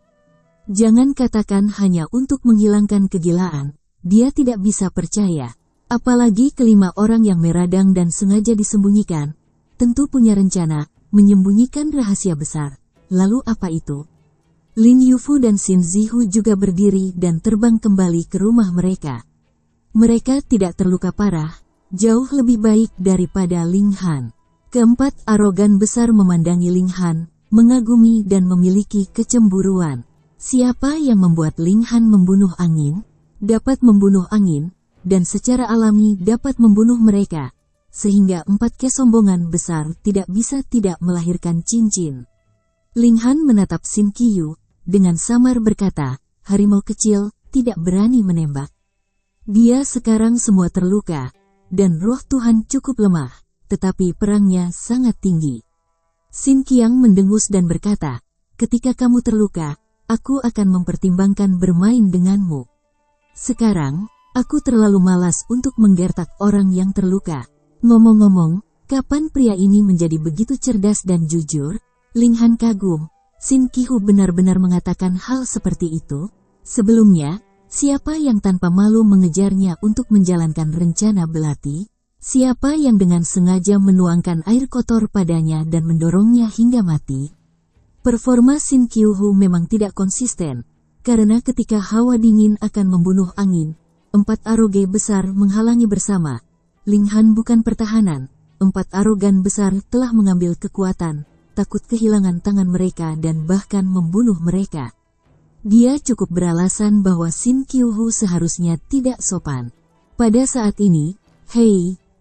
Jangan katakan hanya untuk menghilangkan kegilaan, dia tidak bisa percaya. Apalagi kelima orang yang meradang dan sengaja disembunyikan, tentu punya rencana, menyembunyikan rahasia besar. Lalu apa itu? Lin Yufu dan Xin Zihu juga berdiri dan terbang kembali ke rumah mereka. Mereka tidak terluka parah, jauh lebih baik daripada Linghan. Keempat arogan besar memandangi Linghan, mengagumi dan memiliki kecemburuan. Siapa yang membuat Linghan membunuh angin, dapat membunuh angin, dan secara alami dapat membunuh mereka, sehingga 4 kesombongan besar tidak bisa tidak melahirkan cincin. Linghan menatap Xin Qiyu, dengan samar berkata, harimau kecil, tidak berani menembak. Dia sekarang semua terluka, dan roh Tuhan cukup lemah, tetapi perangnya sangat tinggi. Xin Qiang mendengus dan berkata, ketika kamu terluka, aku akan mempertimbangkan bermain denganmu. Sekarang, aku terlalu malas untuk menggertak orang yang terluka. Ngomong-ngomong, kapan pria ini menjadi begitu cerdas dan jujur? Linghan kagum. Sin Qihu benar-benar mengatakan hal seperti itu? Sebelumnya, siapa yang tanpa malu mengejarnya untuk menjalankan rencana belati? Siapa yang dengan sengaja menuangkan air kotor padanya dan mendorongnya hingga mati? Performa Sin Qihu memang tidak konsisten, karena ketika hawa dingin akan membunuh angin, 4 aroge besar menghalangi bersama. Linghan bukan pertahanan, 4 arogan besar telah mengambil kekuatan, takut kehilangan tangan mereka dan bahkan membunuh mereka. Dia cukup beralasan bahwa Sin Qihu seharusnya tidak sopan. Pada saat ini,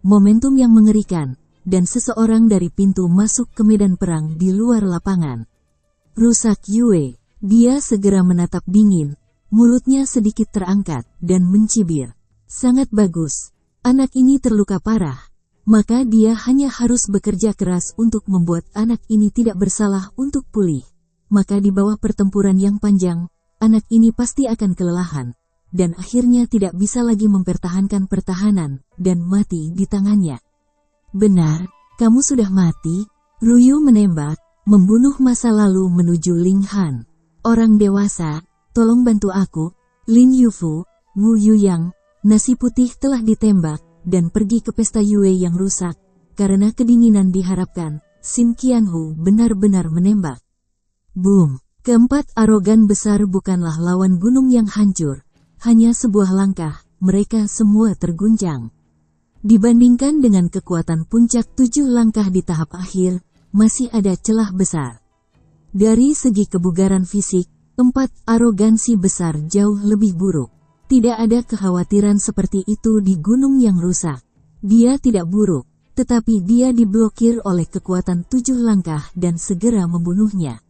momentum yang mengerikan, dan seseorang dari pintu masuk ke medan perang di luar lapangan. Rusak Yue, dia segera menatap dingin, mulutnya sedikit terangkat dan mencibir. Sangat bagus, anak ini terluka parah, maka dia hanya harus bekerja keras untuk membuat anak ini tidak bersalah untuk pulih. Maka di bawah pertempuran yang panjang, anak ini pasti akan kelelahan, dan akhirnya tidak bisa lagi mempertahankan pertahanan, dan mati di tangannya. Benar, kamu sudah mati. Ruyu menembak, membunuh masa lalu menuju Linghan. Orang dewasa, tolong bantu aku. Lin Yufu, Wu Yuyang, nasi putih telah ditembak, dan pergi ke pesta Yue yang rusak. Karena kedinginan diharapkan, Sin Qianhu benar-benar menembak. Boom! Keempat arogan besar bukanlah lawan gunung yang hancur. Hanya sebuah langkah, mereka semua terguncang. Dibandingkan dengan kekuatan puncak 7 langkah di tahap akhir, masih ada celah besar. Dari segi kebugaran fisik, 4 arogansi besar jauh lebih buruk. Tidak ada kekhawatiran seperti itu di gunung yang rusak. Dia tidak buruk, tetapi dia diblokir oleh kekuatan 7 langkah dan segera membunuhnya.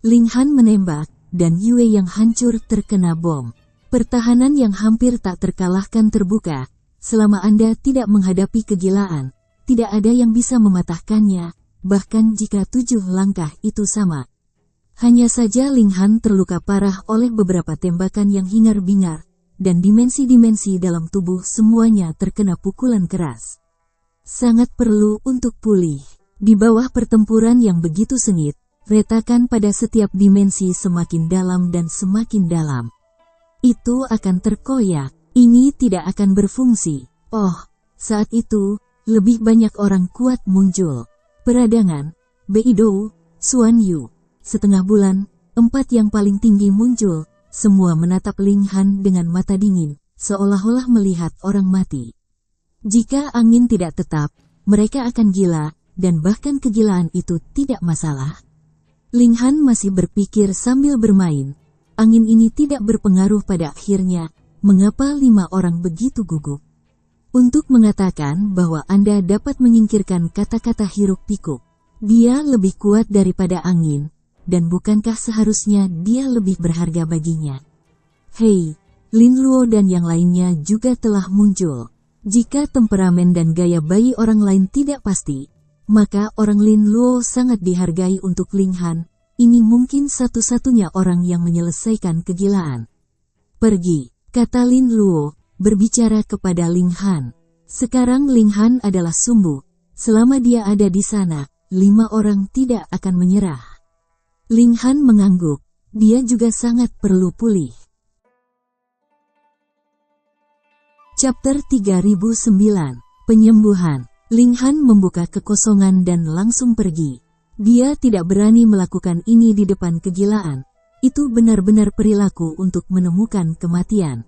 Linghan menembak, dan Yue yang hancur terkena bom. Pertahanan yang hampir tak terkalahkan terbuka. Selama Anda tidak menghadapi kegilaan, tidak ada yang bisa mematahkannya, bahkan jika 7 langkah itu sama. Hanya saja Linghan terluka parah oleh beberapa tembakan yang hingar-bingar, dan dimensi-dimensi dalam tubuh semuanya terkena pukulan keras. Sangat perlu untuk pulih. Di bawah pertempuran yang begitu sengit, retakan pada setiap dimensi semakin dalam dan semakin dalam. Itu akan terkoyak, ini tidak akan berfungsi. Oh, saat itu, lebih banyak orang kuat muncul. Peradangan, Beidou, Xuan Yu. Setengah bulan, 4 yang paling tinggi muncul, semua menatap Linghan dengan mata dingin, seolah-olah melihat orang mati. Jika angin tidak tetap, mereka akan gila, dan bahkan kegilaan itu tidak masalah. Linghan masih berpikir sambil bermain. Angin ini tidak berpengaruh pada akhirnya. Mengapa 5 orang begitu gugup? Untuk mengatakan bahwa Anda dapat menyingkirkan kata-kata hiruk-pikuk. Dia lebih kuat daripada angin, dan bukankah seharusnya dia lebih berharga baginya? Lin Luo dan yang lainnya juga telah muncul. Jika temperamen dan gaya bayi orang lain tidak pasti, maka orang Lin Luo sangat dihargai untuk Linghan. Ini mungkin satu-satunya orang yang menyelesaikan kegilaan. Pergi, kata Lin Luo, berbicara kepada Linghan. Sekarang Linghan adalah sumbu. Selama dia ada di sana, 5 orang tidak akan menyerah. Linghan mengangguk. Dia juga sangat perlu pulih. Chapter 3009, Penyembuhan. Linghan membuka kekosongan dan langsung pergi. Dia tidak berani melakukan ini di depan kegilaan. Itu benar-benar perilaku untuk menemukan kematian.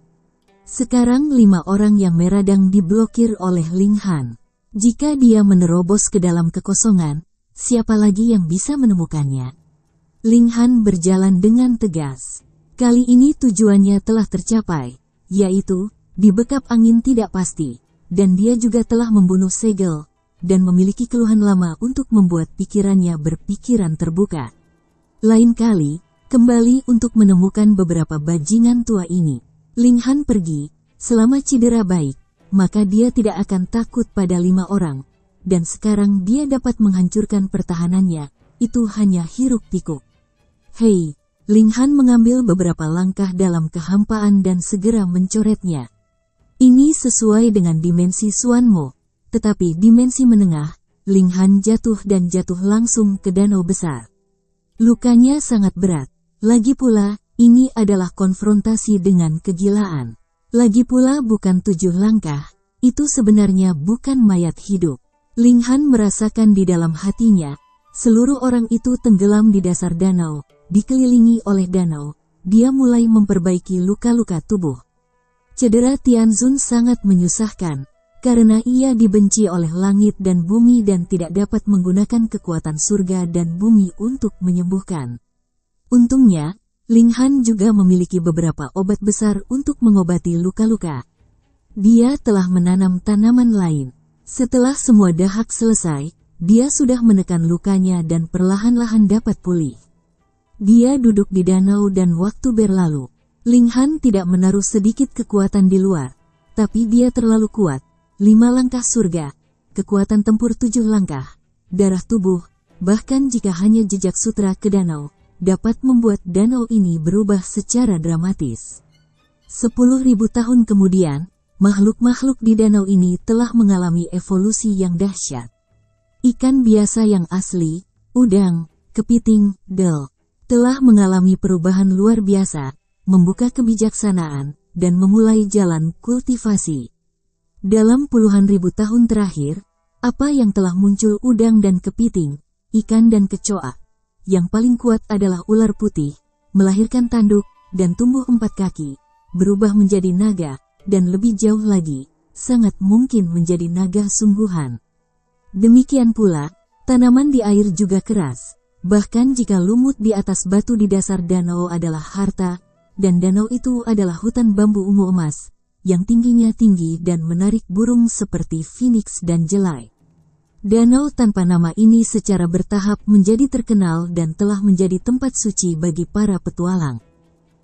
Sekarang 5 orang yang meradang diblokir oleh Linghan. Jika dia menerobos ke dalam kekosongan, siapa lagi yang bisa menemukannya? Linghan berjalan dengan tegas. Kali ini tujuannya telah tercapai, yaitu dibekap angin tidak pasti, dan dia juga telah membunuh segel, dan memiliki keluhan lama untuk membuat pikirannya berpikiran terbuka. Lain kali, kembali untuk menemukan beberapa bajingan tua ini. Linghan pergi, selama cedera baik, maka dia tidak akan takut pada 5 orang, dan sekarang dia dapat menghancurkan pertahanannya, itu hanya hiruk-pikuk. Linghan mengambil beberapa langkah dalam kehampaan dan segera mencoretnya. Ini sesuai dengan dimensi Xuanmo. Tetapi dimensi menengah, Linghan jatuh dan jatuh langsung ke danau besar. Lukanya sangat berat. Lagi pula, ini adalah konfrontasi dengan kegilaan. Lagi pula bukan 7 langkah, itu sebenarnya bukan mayat hidup. Ling Han merasakan di dalam hatinya, seluruh orang itu tenggelam di dasar danau, dikelilingi oleh danau. Dia mulai memperbaiki luka-luka tubuh. Cedera Tianzun sangat menyusahkan, karena ia dibenci oleh langit dan bumi dan tidak dapat menggunakan kekuatan surga dan bumi untuk menyembuhkan. Untungnya, Ling Han juga memiliki beberapa obat besar untuk mengobati luka-luka. Dia telah menanam tanaman lain. Setelah semua dahak selesai, dia sudah menekan lukanya dan perlahan-lahan dapat pulih. Dia duduk di danau dan waktu berlalu. Ling Han tidak menaruh sedikit kekuatan di luar, tapi dia terlalu kuat. 5 langkah surga, kekuatan tempur 7 langkah, darah tubuh, bahkan jika hanya jejak sutra ke danau, dapat membuat danau ini berubah secara dramatis. 10.000 tahun kemudian, makhluk-makhluk di danau ini telah mengalami evolusi yang dahsyat. Ikan biasa yang asli, udang, kepiting, del, telah mengalami perubahan luar biasa, membuka kebijaksanaan, dan memulai jalan kultivasi. Dalam puluhan ribu tahun terakhir, apa yang telah muncul udang dan kepiting, ikan dan kecoa. Yang paling kuat adalah ular putih, melahirkan tanduk, dan tumbuh 4 kaki, berubah menjadi naga, dan lebih jauh lagi, sangat mungkin menjadi naga sungguhan. Demikian pula, tanaman di air juga keras, bahkan jika lumut di atas batu di dasar danau adalah harta, dan danau itu adalah hutan bambu ungu emas, yang tingginya tinggi dan menarik burung seperti phoenix dan jelai. Danau tanpa nama ini secara bertahap menjadi terkenal dan telah menjadi tempat suci bagi para petualang.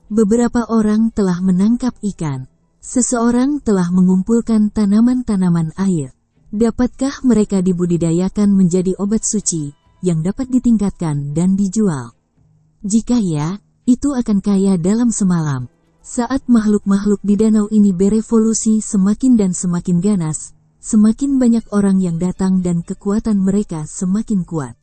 Beberapa orang telah menangkap ikan. Seseorang telah mengumpulkan tanaman-tanaman air. Dapatkah mereka dibudidayakan menjadi obat suci, yang dapat ditingkatkan dan dijual? Jika ya, itu akan kaya dalam semalam. Saat makhluk-makhluk di danau ini berevolusi semakin dan semakin ganas, semakin banyak orang yang datang dan kekuatan mereka semakin kuat.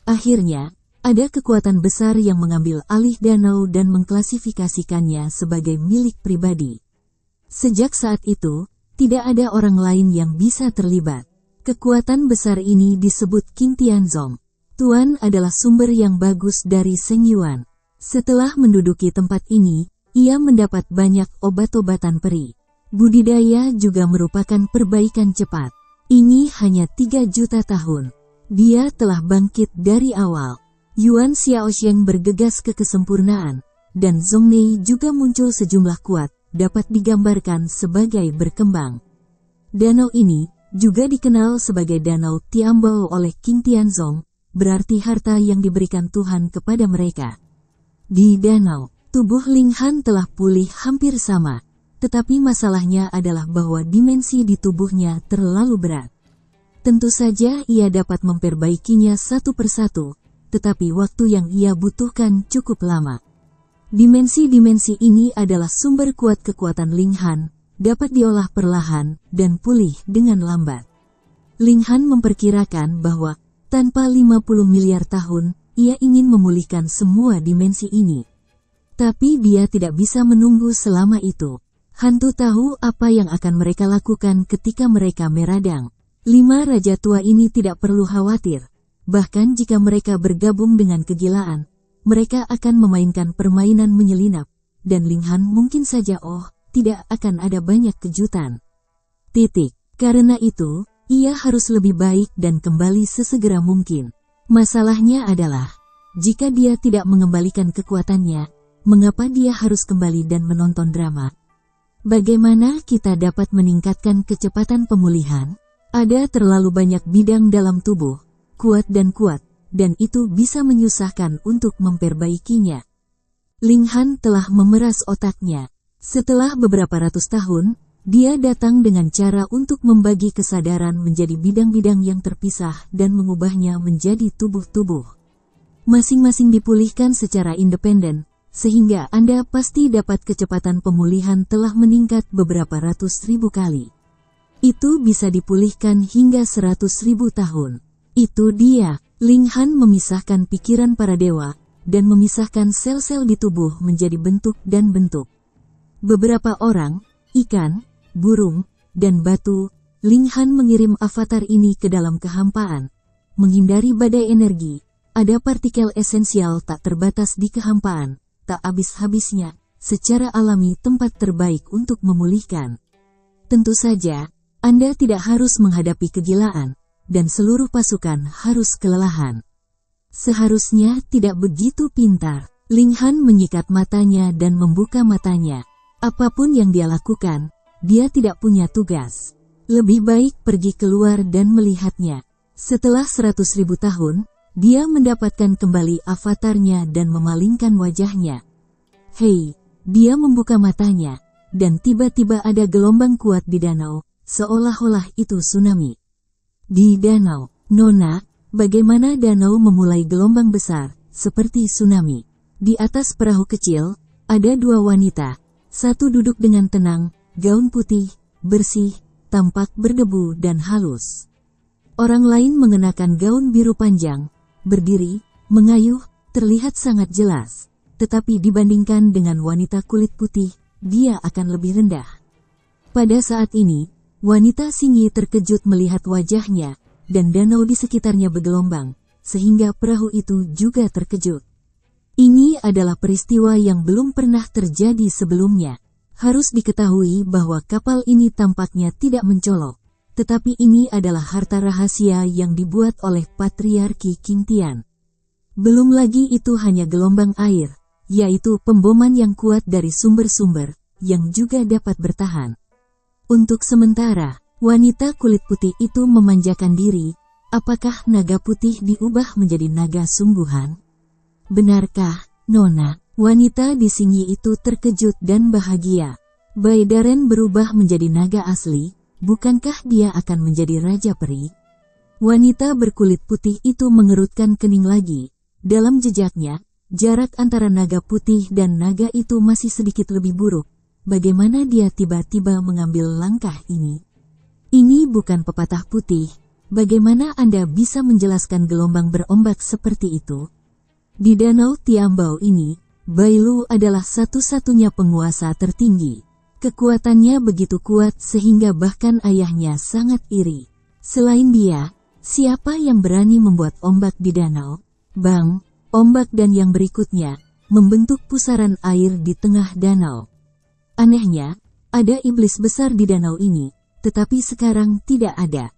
Akhirnya, ada kekuatan besar yang mengambil alih danau dan mengklasifikasikannya sebagai milik pribadi. Sejak saat itu, tidak ada orang lain yang bisa terlibat. Kekuatan besar ini disebut King Tianzong. Tuan adalah sumber yang bagus dari Seng Yuan. Setelah menduduki tempat ini, ia mendapat banyak obat-obatan peri. Budidaya juga merupakan perbaikan cepat. Ini hanya 3 juta tahun. Dia telah bangkit dari awal. Yuan Xiaosheng bergegas ke kesempurnaan, dan Zongnei juga muncul sejumlah kuat, dapat digambarkan sebagai berkembang. Danau ini juga dikenal sebagai Danau Tiambao oleh King Tianzong, berarti harta yang diberikan Tuhan kepada mereka. Di danau, tubuh Ling Han telah pulih hampir sama, tetapi masalahnya adalah bahwa dimensi di tubuhnya terlalu berat. Tentu saja ia dapat memperbaikinya satu persatu, tetapi waktu yang ia butuhkan cukup lama. Dimensi-dimensi ini adalah sumber kuat kekuatan Ling Han, dapat diolah perlahan dan pulih dengan lambat. Ling Han memperkirakan bahwa tanpa 50 miliar tahun, ia ingin memulihkan semua dimensi ini. Tapi dia tidak bisa menunggu selama itu. Hantu tahu apa yang akan mereka lakukan ketika mereka meradang. 5 raja tua ini tidak perlu khawatir. Bahkan jika mereka bergabung dengan kegilaan, mereka akan memainkan permainan menyelinap, dan Ling Han mungkin saja tidak akan ada banyak kejutan. Karena itu, ia harus lebih baik dan kembali sesegera mungkin. Masalahnya adalah, jika dia tidak mengembalikan kekuatannya, mengapa dia harus kembali dan menonton drama? Bagaimana kita dapat meningkatkan kecepatan pemulihan? Ada terlalu banyak bidang dalam tubuh, kuat, dan itu bisa menyusahkan untuk memperbaikinya. Ling Han telah memeras otaknya. Setelah beberapa ratus tahun, dia datang dengan cara untuk membagi kesadaran menjadi bidang-bidang yang terpisah dan mengubahnya menjadi tubuh-tubuh. Masing-masing dipulihkan secara independen, sehingga Anda pasti dapat kecepatan pemulihan telah meningkat beberapa ratus ribu kali. Itu bisa dipulihkan hingga 100.000 tahun. Itu dia. Ling Han memisahkan pikiran para dewa, dan memisahkan sel-sel di tubuh menjadi bentuk dan bentuk. Beberapa orang, ikan, burung, dan batu, Linghan mengirim avatar ini ke dalam kehampaan. Menghindari badai energi, ada partikel esensial tak terbatas di kehampaan, tak habis-habisnya, secara alami tempat terbaik untuk memulihkan. Tentu saja, Anda tidak harus menghadapi kegilaan, dan seluruh pasukan harus kelelahan. Seharusnya tidak begitu pintar. Linghan menyikat matanya dan membuka matanya. Apapun yang dia lakukan, dia tidak punya tugas. Lebih baik pergi keluar dan melihatnya. Setelah 100.000 tahun, dia mendapatkan kembali avatarnya dan memalingkan wajahnya. Hei, dia membuka matanya, dan tiba-tiba ada gelombang kuat di danau, seolah-olah itu tsunami. Di danau, Nona, bagaimana danau memulai gelombang besar, seperti tsunami. Di atas perahu kecil, ada dua wanita. Satu duduk dengan tenang, gaun putih, bersih, tampak berdebu dan halus. Orang lain mengenakan gaun biru panjang, berdiri, mengayuh, terlihat sangat jelas. Tetapi dibandingkan dengan wanita kulit putih, dia akan lebih rendah. Pada saat ini, wanita Singyi terkejut melihat wajahnya, dan danau di sekitarnya bergelombang, sehingga perahu itu juga terkejut. Ini adalah peristiwa yang belum pernah terjadi sebelumnya. Harus diketahui bahwa kapal ini tampaknya tidak mencolok, tetapi ini adalah harta rahasia yang dibuat oleh Patriarki Qingtian. Belum lagi itu hanya gelombang air, yaitu pemboman yang kuat dari sumber-sumber, yang juga dapat bertahan. Untuk sementara, wanita kulit putih itu memanjakan diri. Apakah naga putih diubah menjadi naga sungguhan? Benarkah, Nona? Wanita di Singyi itu terkejut dan bahagia. Baidaren berubah menjadi naga asli, bukankah dia akan menjadi raja peri? Wanita berkulit putih itu mengerutkan kening lagi. Dalam jejaknya, jarak antara naga putih dan naga itu masih sedikit lebih buruk. Bagaimana dia tiba-tiba mengambil langkah ini? Ini bukan pepatah putih. Bagaimana Anda bisa menjelaskan gelombang berombak seperti itu? Di Danau Tiambao ini, Bailu adalah satu-satunya penguasa tertinggi. Kekuatannya begitu kuat sehingga bahkan ayahnya sangat iri. Selain dia, siapa yang berani membuat ombak di danau? Bang, ombak dan yang berikutnya, membentuk pusaran air di tengah danau. Anehnya, ada iblis besar di danau ini, tetapi sekarang tidak ada.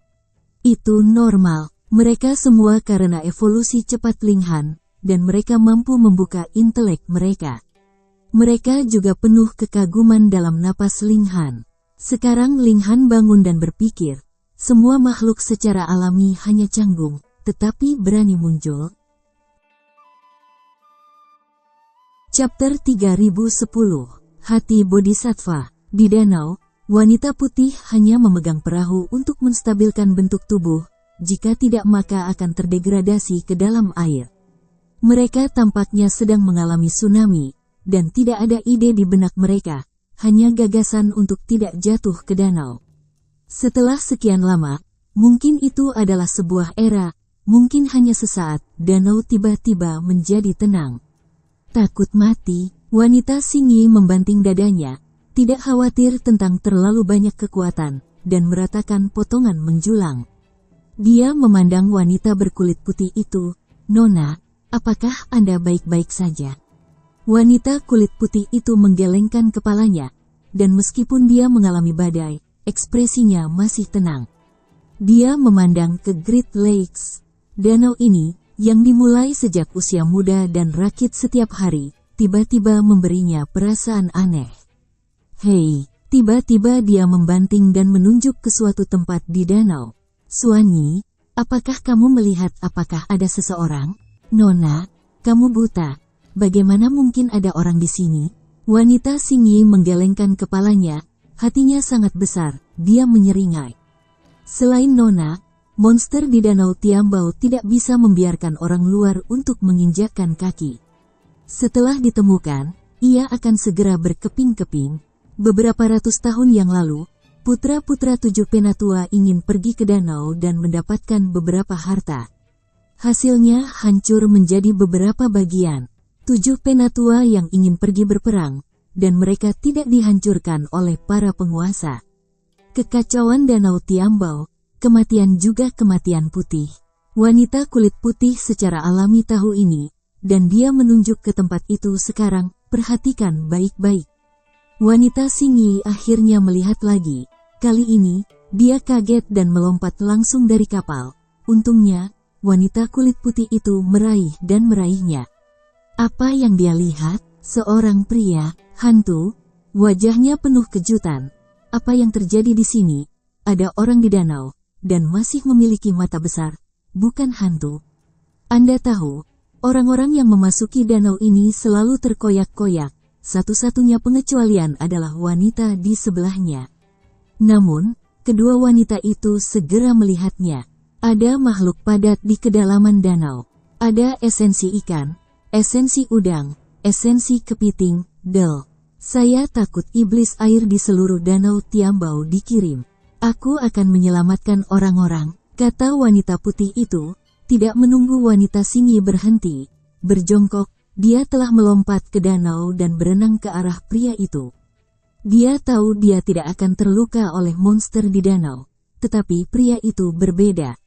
Itu normal, mereka semua karena evolusi cepat Linghan, dan mereka mampu membuka intelek mereka. Mereka juga penuh kekaguman dalam napas Linghan. Sekarang Linghan bangun dan berpikir, semua makhluk secara alami hanya canggung, tetapi berani muncul. Chapter 3010, Hati Bodhisattva. Di danau, wanita putih hanya memegang perahu untuk menstabilkan bentuk tubuh, jika tidak maka akan terdegradasi ke dalam air. Mereka tampaknya sedang mengalami tsunami, dan tidak ada ide di benak mereka, hanya gagasan untuk tidak jatuh ke danau. Setelah sekian lama, mungkin itu adalah sebuah era, mungkin hanya sesaat, danau tiba-tiba menjadi tenang. Takut mati, wanita Singyi membanting dadanya, tidak khawatir tentang terlalu banyak kekuatan, dan meratakan potongan menjulang. Dia memandang wanita berkulit putih itu, Nona, apakah Anda baik-baik saja? Wanita kulit putih itu menggelengkan kepalanya, dan meskipun dia mengalami badai, ekspresinya masih tenang. Dia memandang ke Great Lakes. Danau ini, yang dimulai sejak usia muda dan rakit setiap hari, tiba-tiba memberinya perasaan aneh. Hei, tiba-tiba dia membanting dan menunjuk ke suatu tempat di danau. Suanyi, apakah kamu melihat apakah ada seseorang? Nona, kamu buta. Bagaimana mungkin ada orang di sini? Wanita Singyi menggelengkan kepalanya, hatinya sangat besar, dia menyeringai. Selain Nona, monster di Danau Tiambao tidak bisa membiarkan orang luar untuk menginjakkan kaki. Setelah ditemukan, ia akan segera berkeping-keping. Beberapa ratus tahun yang lalu, putra-putra 7 penatua ingin pergi ke danau dan mendapatkan beberapa harta. Hasilnya hancur menjadi beberapa bagian. 7 penatua yang ingin pergi berperang, dan mereka tidak dihancurkan oleh para penguasa. Kekacauan Danau Tiambao, kematian juga kematian putih. Wanita kulit putih secara alami tahu ini, dan dia menunjuk ke tempat itu sekarang. Perhatikan baik-baik. Wanita Xingyi akhirnya melihat lagi. Kali ini, dia kaget dan melompat langsung dari kapal. Untungnya, wanita kulit putih itu meraih dan meraihnya. Apa yang dia lihat? Seorang pria, hantu, wajahnya penuh kejutan. Apa yang terjadi di sini? Ada orang di danau, dan masih memiliki mata besar, bukan hantu. Anda tahu, orang-orang yang memasuki danau ini selalu terkoyak-koyak, satu-satunya pengecualian adalah wanita di sebelahnya. Namun, kedua wanita itu segera melihatnya. Ada makhluk padat di kedalaman danau. Ada esensi ikan, esensi udang, esensi kepiting, del. Saya takut iblis air di seluruh danau Tiambao dikirim. Aku akan menyelamatkan orang-orang, kata wanita putih itu. Tidak menunggu wanita Xingyi berhenti. Berjongkok, dia telah melompat ke danau dan berenang ke arah pria itu. Dia tahu dia tidak akan terluka oleh monster di danau. Tetapi pria itu berbeda.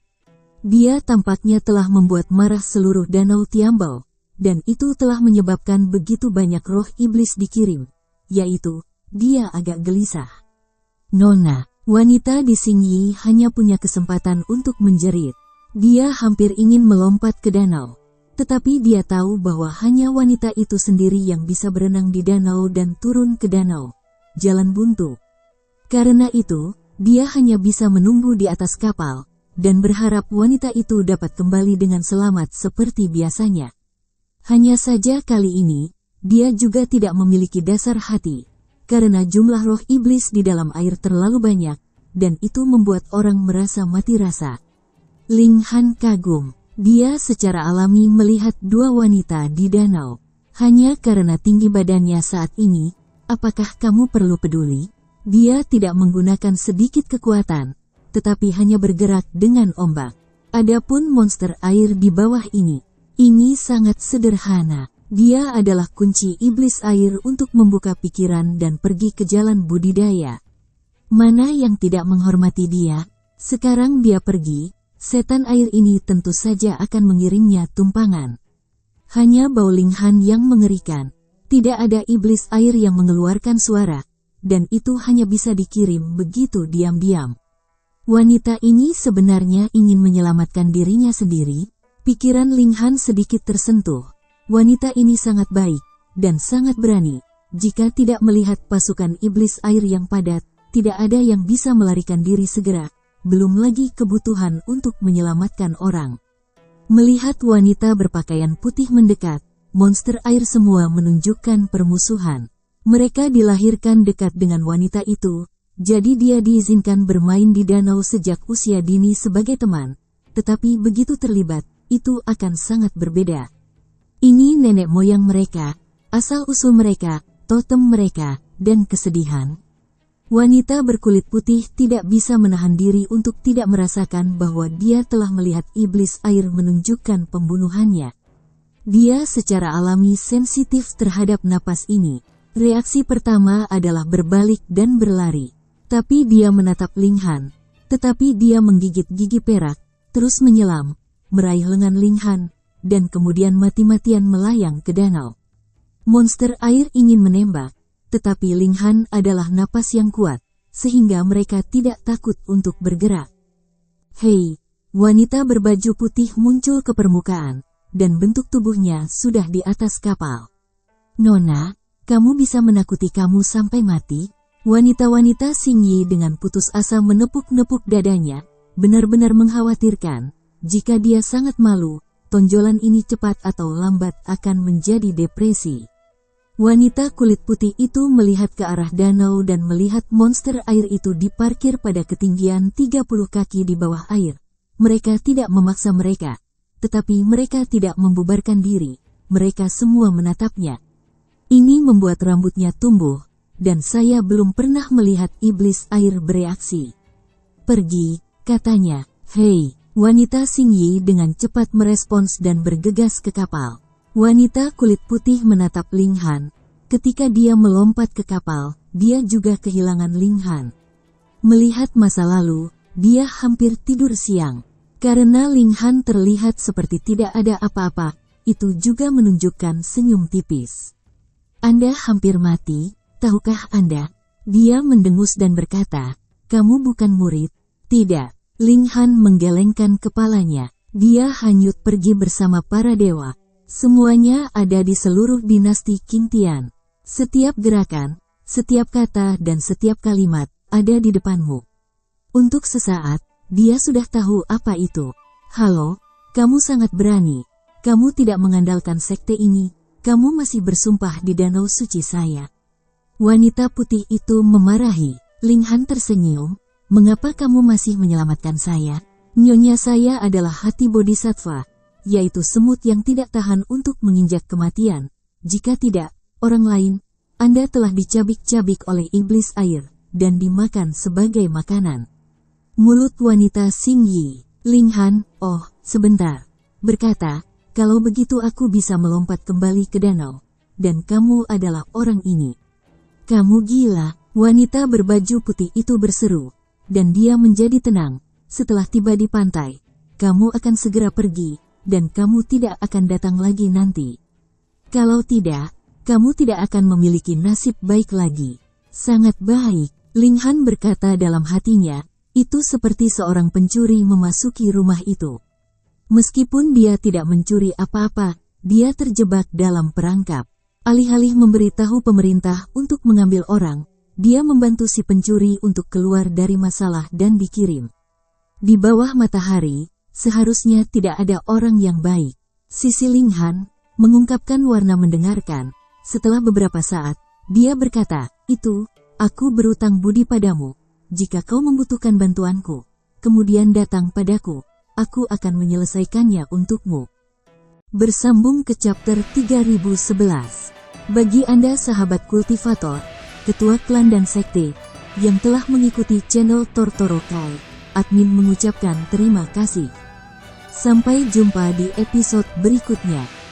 Dia tampaknya telah membuat marah seluruh danau Tiambao. Dan itu telah menyebabkan begitu banyak roh iblis dikirim. Yaitu, dia agak gelisah. Nona, wanita di Xingyi hanya punya kesempatan untuk menjerit. Dia hampir ingin melompat ke danau. Tetapi dia tahu bahwa hanya wanita itu sendiri yang bisa berenang di danau dan turun ke danau. Jalan buntu. Karena itu, dia hanya bisa menunggu di atas kapal, dan berharap wanita itu dapat kembali dengan selamat seperti biasanya. Hanya saja kali ini, dia juga tidak memiliki dasar hati, karena jumlah roh iblis di dalam air terlalu banyak, dan itu membuat orang merasa mati rasa. Ling Han kagum. Dia secara alami melihat dua wanita di danau. Hanya karena tinggi badannya saat ini, apakah kamu perlu peduli? Dia tidak menggunakan sedikit kekuatan, tetapi hanya bergerak dengan ombak. Adapun monster air di bawah ini sangat sederhana. Dia adalah kunci iblis air untuk membuka pikiran dan pergi ke jalan budidaya. Mana yang tidak menghormati dia? Sekarang dia pergi. Setan air ini tentu saja akan mengirimnya tumpangan. Hanya bau Ling Han yang mengerikan. Tidak ada iblis air yang mengeluarkan suara, dan itu hanya bisa dikirim begitu diam-diam. Wanita ini sebenarnya ingin menyelamatkan dirinya sendiri. Pikiran Ling Han sedikit tersentuh. Wanita ini sangat baik, dan sangat berani. Jika tidak melihat pasukan iblis air yang padat, tidak ada yang bisa melarikan diri segera. Belum lagi kebutuhan untuk menyelamatkan orang. Melihat wanita berpakaian putih mendekat, monster air semua menunjukkan permusuhan. Mereka dilahirkan dekat dengan wanita itu, jadi dia diizinkan bermain di danau sejak usia dini sebagai teman. Tetapi begitu terlibat, itu akan sangat berbeda. Ini nenek moyang mereka, asal-usul mereka, totem mereka, dan kesedihan. Wanita berkulit putih tidak bisa menahan diri untuk tidak merasakan bahwa dia telah melihat iblis air menunjukkan pembunuhannya. Dia secara alami sensitif terhadap napas ini. Reaksi pertama adalah berbalik dan berlari. Tapi dia menatap Ling Han. Tetapi dia menggigit gigi perak, terus menyelam, meraih lengan Ling Han, dan kemudian mati-matian melayang ke danau. Monster air ingin menembak, tetapi Ling Han adalah napas yang kuat, sehingga mereka tidak takut untuk bergerak. Hei, wanita berbaju putih muncul ke permukaan, dan bentuk tubuhnya sudah di atas kapal. Nona, kamu bisa menakuti kamu sampai mati? Wanita-wanita Xingyi dengan putus asa menepuk-nepuk dadanya, benar-benar mengkhawatirkan. Jika dia sangat malu, tonjolan ini cepat atau lambat akan menjadi depresi. Wanita kulit putih itu melihat ke arah danau dan melihat monster air itu diparkir pada ketinggian 30 kaki di bawah air. Mereka tidak memaksa mereka, tetapi mereka tidak membubarkan diri. Mereka semua menatapnya. Ini membuat rambutnya tumbuh, dan saya belum pernah melihat iblis air bereaksi. Pergi, katanya. Hei, wanita Xingyi dengan cepat merespons dan bergegas ke kapal. Wanita kulit putih menatap Ling Han. Ketika dia melompat ke kapal, dia juga kehilangan Ling Han. Melihat masa lalu, dia hampir tidur siang. Karena Ling Han terlihat seperti tidak ada apa-apa, itu juga menunjukkan senyum tipis. Anda hampir mati, tahukah Anda? Dia mendengus dan berkata, kamu bukan murid. Tidak. Ling Han menggelengkan kepalanya. Dia hanyut pergi bersama para dewa. Semuanya ada di seluruh dinasti Qing Tian. Setiap gerakan, setiap kata dan setiap kalimat ada di depanmu. Untuk sesaat, dia sudah tahu apa itu. Halo, kamu sangat berani. Kamu tidak mengandalkan sekte ini. Kamu masih bersumpah di danau suci saya. Wanita putih itu memarahi. Ling Han tersenyum. Mengapa kamu masih menyelamatkan saya? Nyonya saya adalah hati bodhisattva, yaitu semut yang tidak tahan untuk menginjak kematian. Jika tidak, orang lain, Anda telah dicabik-cabik oleh iblis air, dan dimakan sebagai makanan. Mulut wanita Xing Yi. Ling Han, oh, sebentar. Berkata, kalau begitu aku bisa melompat kembali ke danau. Dan kamu adalah orang ini. Kamu gila, wanita berbaju putih itu berseru. Dan dia menjadi tenang. Setelah tiba di pantai, kamu akan segera pergi, dan kamu tidak akan datang lagi nanti. Kalau tidak, kamu tidak akan memiliki nasib baik lagi. Sangat baik, Ling Han berkata dalam hatinya, itu seperti seorang pencuri memasuki rumah itu. Meskipun dia tidak mencuri apa-apa, dia terjebak dalam perangkap. Alih-alih memberitahu pemerintah untuk mengambil orang, dia membantu si pencuri untuk keluar dari masalah dan dikirim. Di bawah matahari, seharusnya tidak ada orang yang baik. Sisi Ling Han mengungkapkan warna mendengarkan. Setelah beberapa saat, dia berkata, itu, aku berutang budi padamu. Jika kau membutuhkan bantuanku, kemudian datang padaku, aku akan menyelesaikannya untukmu. Bersambung ke chapter 3011. Bagi Anda sahabat kultivator, ketua klan dan sekte, yang telah mengikuti channel Tortorokai, admin mengucapkan terima kasih. Sampai jumpa di episode berikutnya.